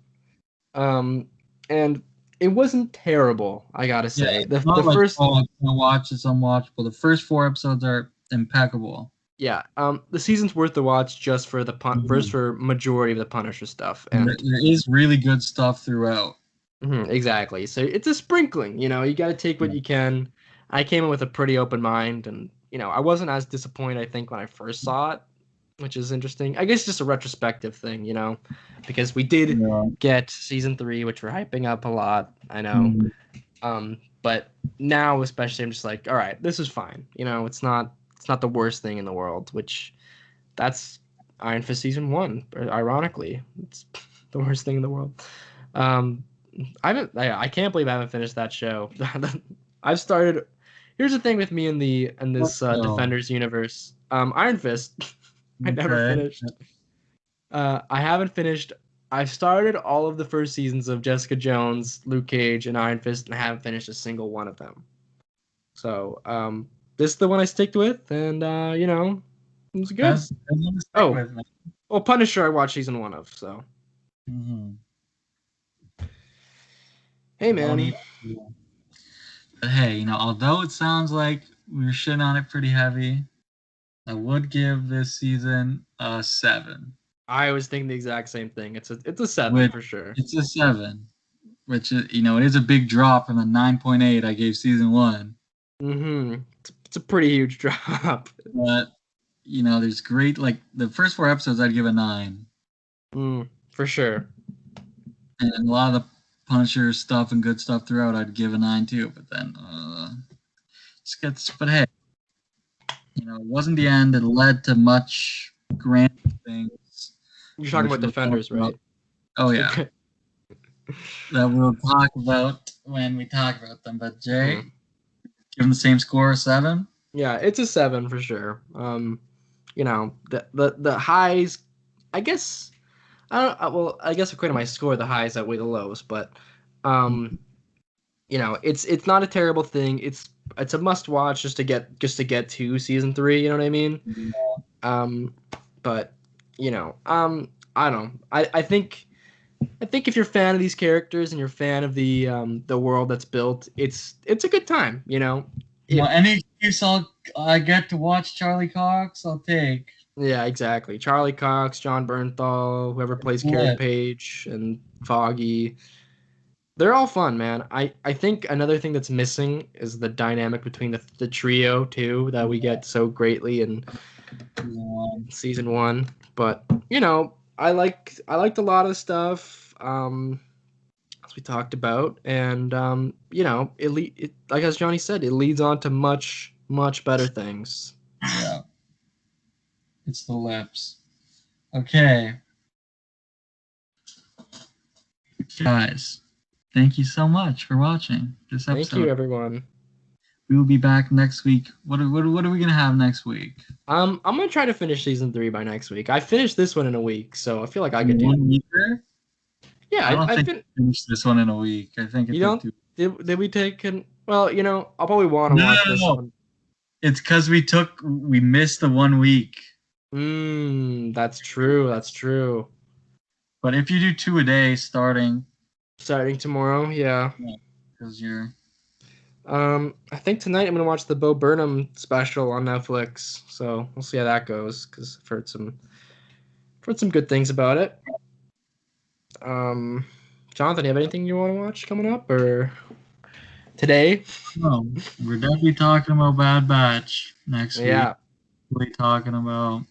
And it wasn't terrible, I gotta say. Yeah, the first I can't watch it's unwatchable. The first 4 episodes are impeccable. Yeah, the season's worth the watch just for for majority of the Punisher stuff, and there is really good stuff throughout. Exactly. So it's a sprinkling. You got to take what you can. I came in with a pretty open mind, and I wasn't as disappointed, I think, when I first saw it, which is interesting. I guess just a retrospective thing, because we did Yeah. get season 3, which we're hyping up a lot. I know. But now especially, I'm just like, all right, this is fine. It's not the worst thing in the world, which that's Iron Fist season 1. Ironically, it's the worst thing in the world. I can't believe I haven't finished that show. I've started. Here's the thing with me in this Defenders universe. Iron Fist. I never finished. I haven't finished. I started all of the first seasons of Jessica Jones, Luke Cage, and Iron Fist, and I haven't finished a single one of them. So this is the one I sticked with, and it was good. Well, Punisher I watched season 1 of. So. Hey man. But hey, although it sounds like we were shitting on it pretty heavy, I would give this season a 7. I was thinking the exact same thing. It's a 7 for sure. It's a 7, which is it is a big drop from the 9.8 I gave season 1. It's a pretty huge drop. But there's great, like the first 4 episodes I'd give a 9. For sure. And a lot of the Punisher stuff and good stuff throughout I'd give a 9 too. But then but hey, it wasn't the end. It led to much grand things. You're talking about Defenders, right? Oh yeah. That we'll talk about when we talk about them. But Jay, give them the same score, 7? Yeah, it's a 7 for sure. The highs, I guess. I guess according to my score, the highs outweigh the lows, but it's not a terrible thing. It's a must watch just to get to season 3. You know what I mean? Yeah. But I don't know. I think if you're a fan of these characters and you're a fan of the world that's built, it's a good time. Any excuse I get to watch Charlie Cox, I'll take. Yeah, exactly. Charlie Cox, John Bernthal, whoever plays Karen Page, and Foggy. They're all fun, man. I think another thing that's missing is the dynamic between the trio too that we get so greatly in season 1. But I liked a lot of stuff as we talked about, and it like as Johnny said, it leads on to much better things. Yeah. It's the lips. Okay. Guys, thank you so much for watching this episode. Thank you, everyone. We will be back next week. What are we gonna have next week? I'm gonna try to finish season 3 by next week. I finished this one in a week, so I feel like I could do 1 week. Yeah, I don't think I finished this one in a week. I think it took 2. Did we take? Well, I'll probably want to watch this one. It's because we missed the 1 week. That's true. But if you do 2 a day starting tomorrow, yeah. Because you're. I think tonight I'm gonna watch the Bo Burnham special on Netflix. So we'll see how that goes because I've heard some good things about it. Jonathan, do you have anything you want to watch coming up or today? No, we're definitely talking about Bad Batch next week. Yeah. We're talking about.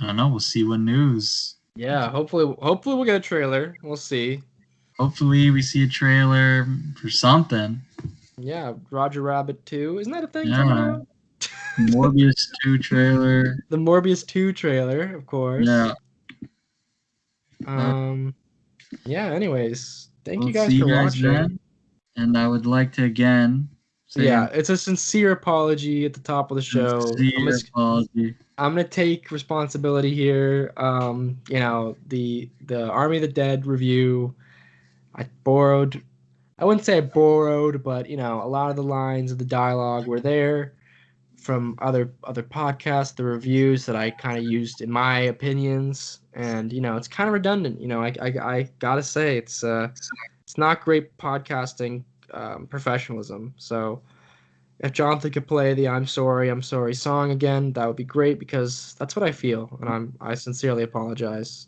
I don't know. We'll see what news. Yeah, hopefully we'll get a trailer. We'll see. Hopefully we see a trailer for something. Yeah, Roger Rabbit 2. Isn't that a thing? Yeah. Morbius 2 trailer. The Morbius 2 trailer, of course. Yeah. Yeah, anyways, thank you guys for watching. Then. And I would like to again say it's a sincere apology at the top of the show. Apology. I'm gonna take responsibility here. The Army of the Dead review. I wouldn't say I borrowed, but a lot of the lines of the dialogue were there from other podcasts, the reviews that I kind of used in my opinions, and it's kind of redundant. I gotta say it's not great podcasting professionalism. So if Jonathan could play the I'm sorry song again, that would be great because that's what I feel, and I sincerely apologize.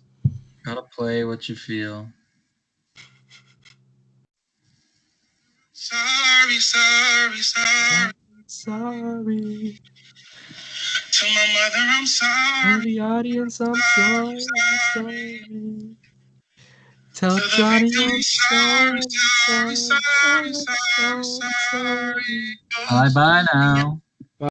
Gotta play what you feel. Sorry, sorry, sorry. Sorry. To my mother, I'm To sorry. the audience, I'm Sorry, sorry. Tell to the Johnny victim, I'm sorry, sorry, sorry, sorry, sorry, sorry, sorry, sorry, sorry. sorry. Bye bye now.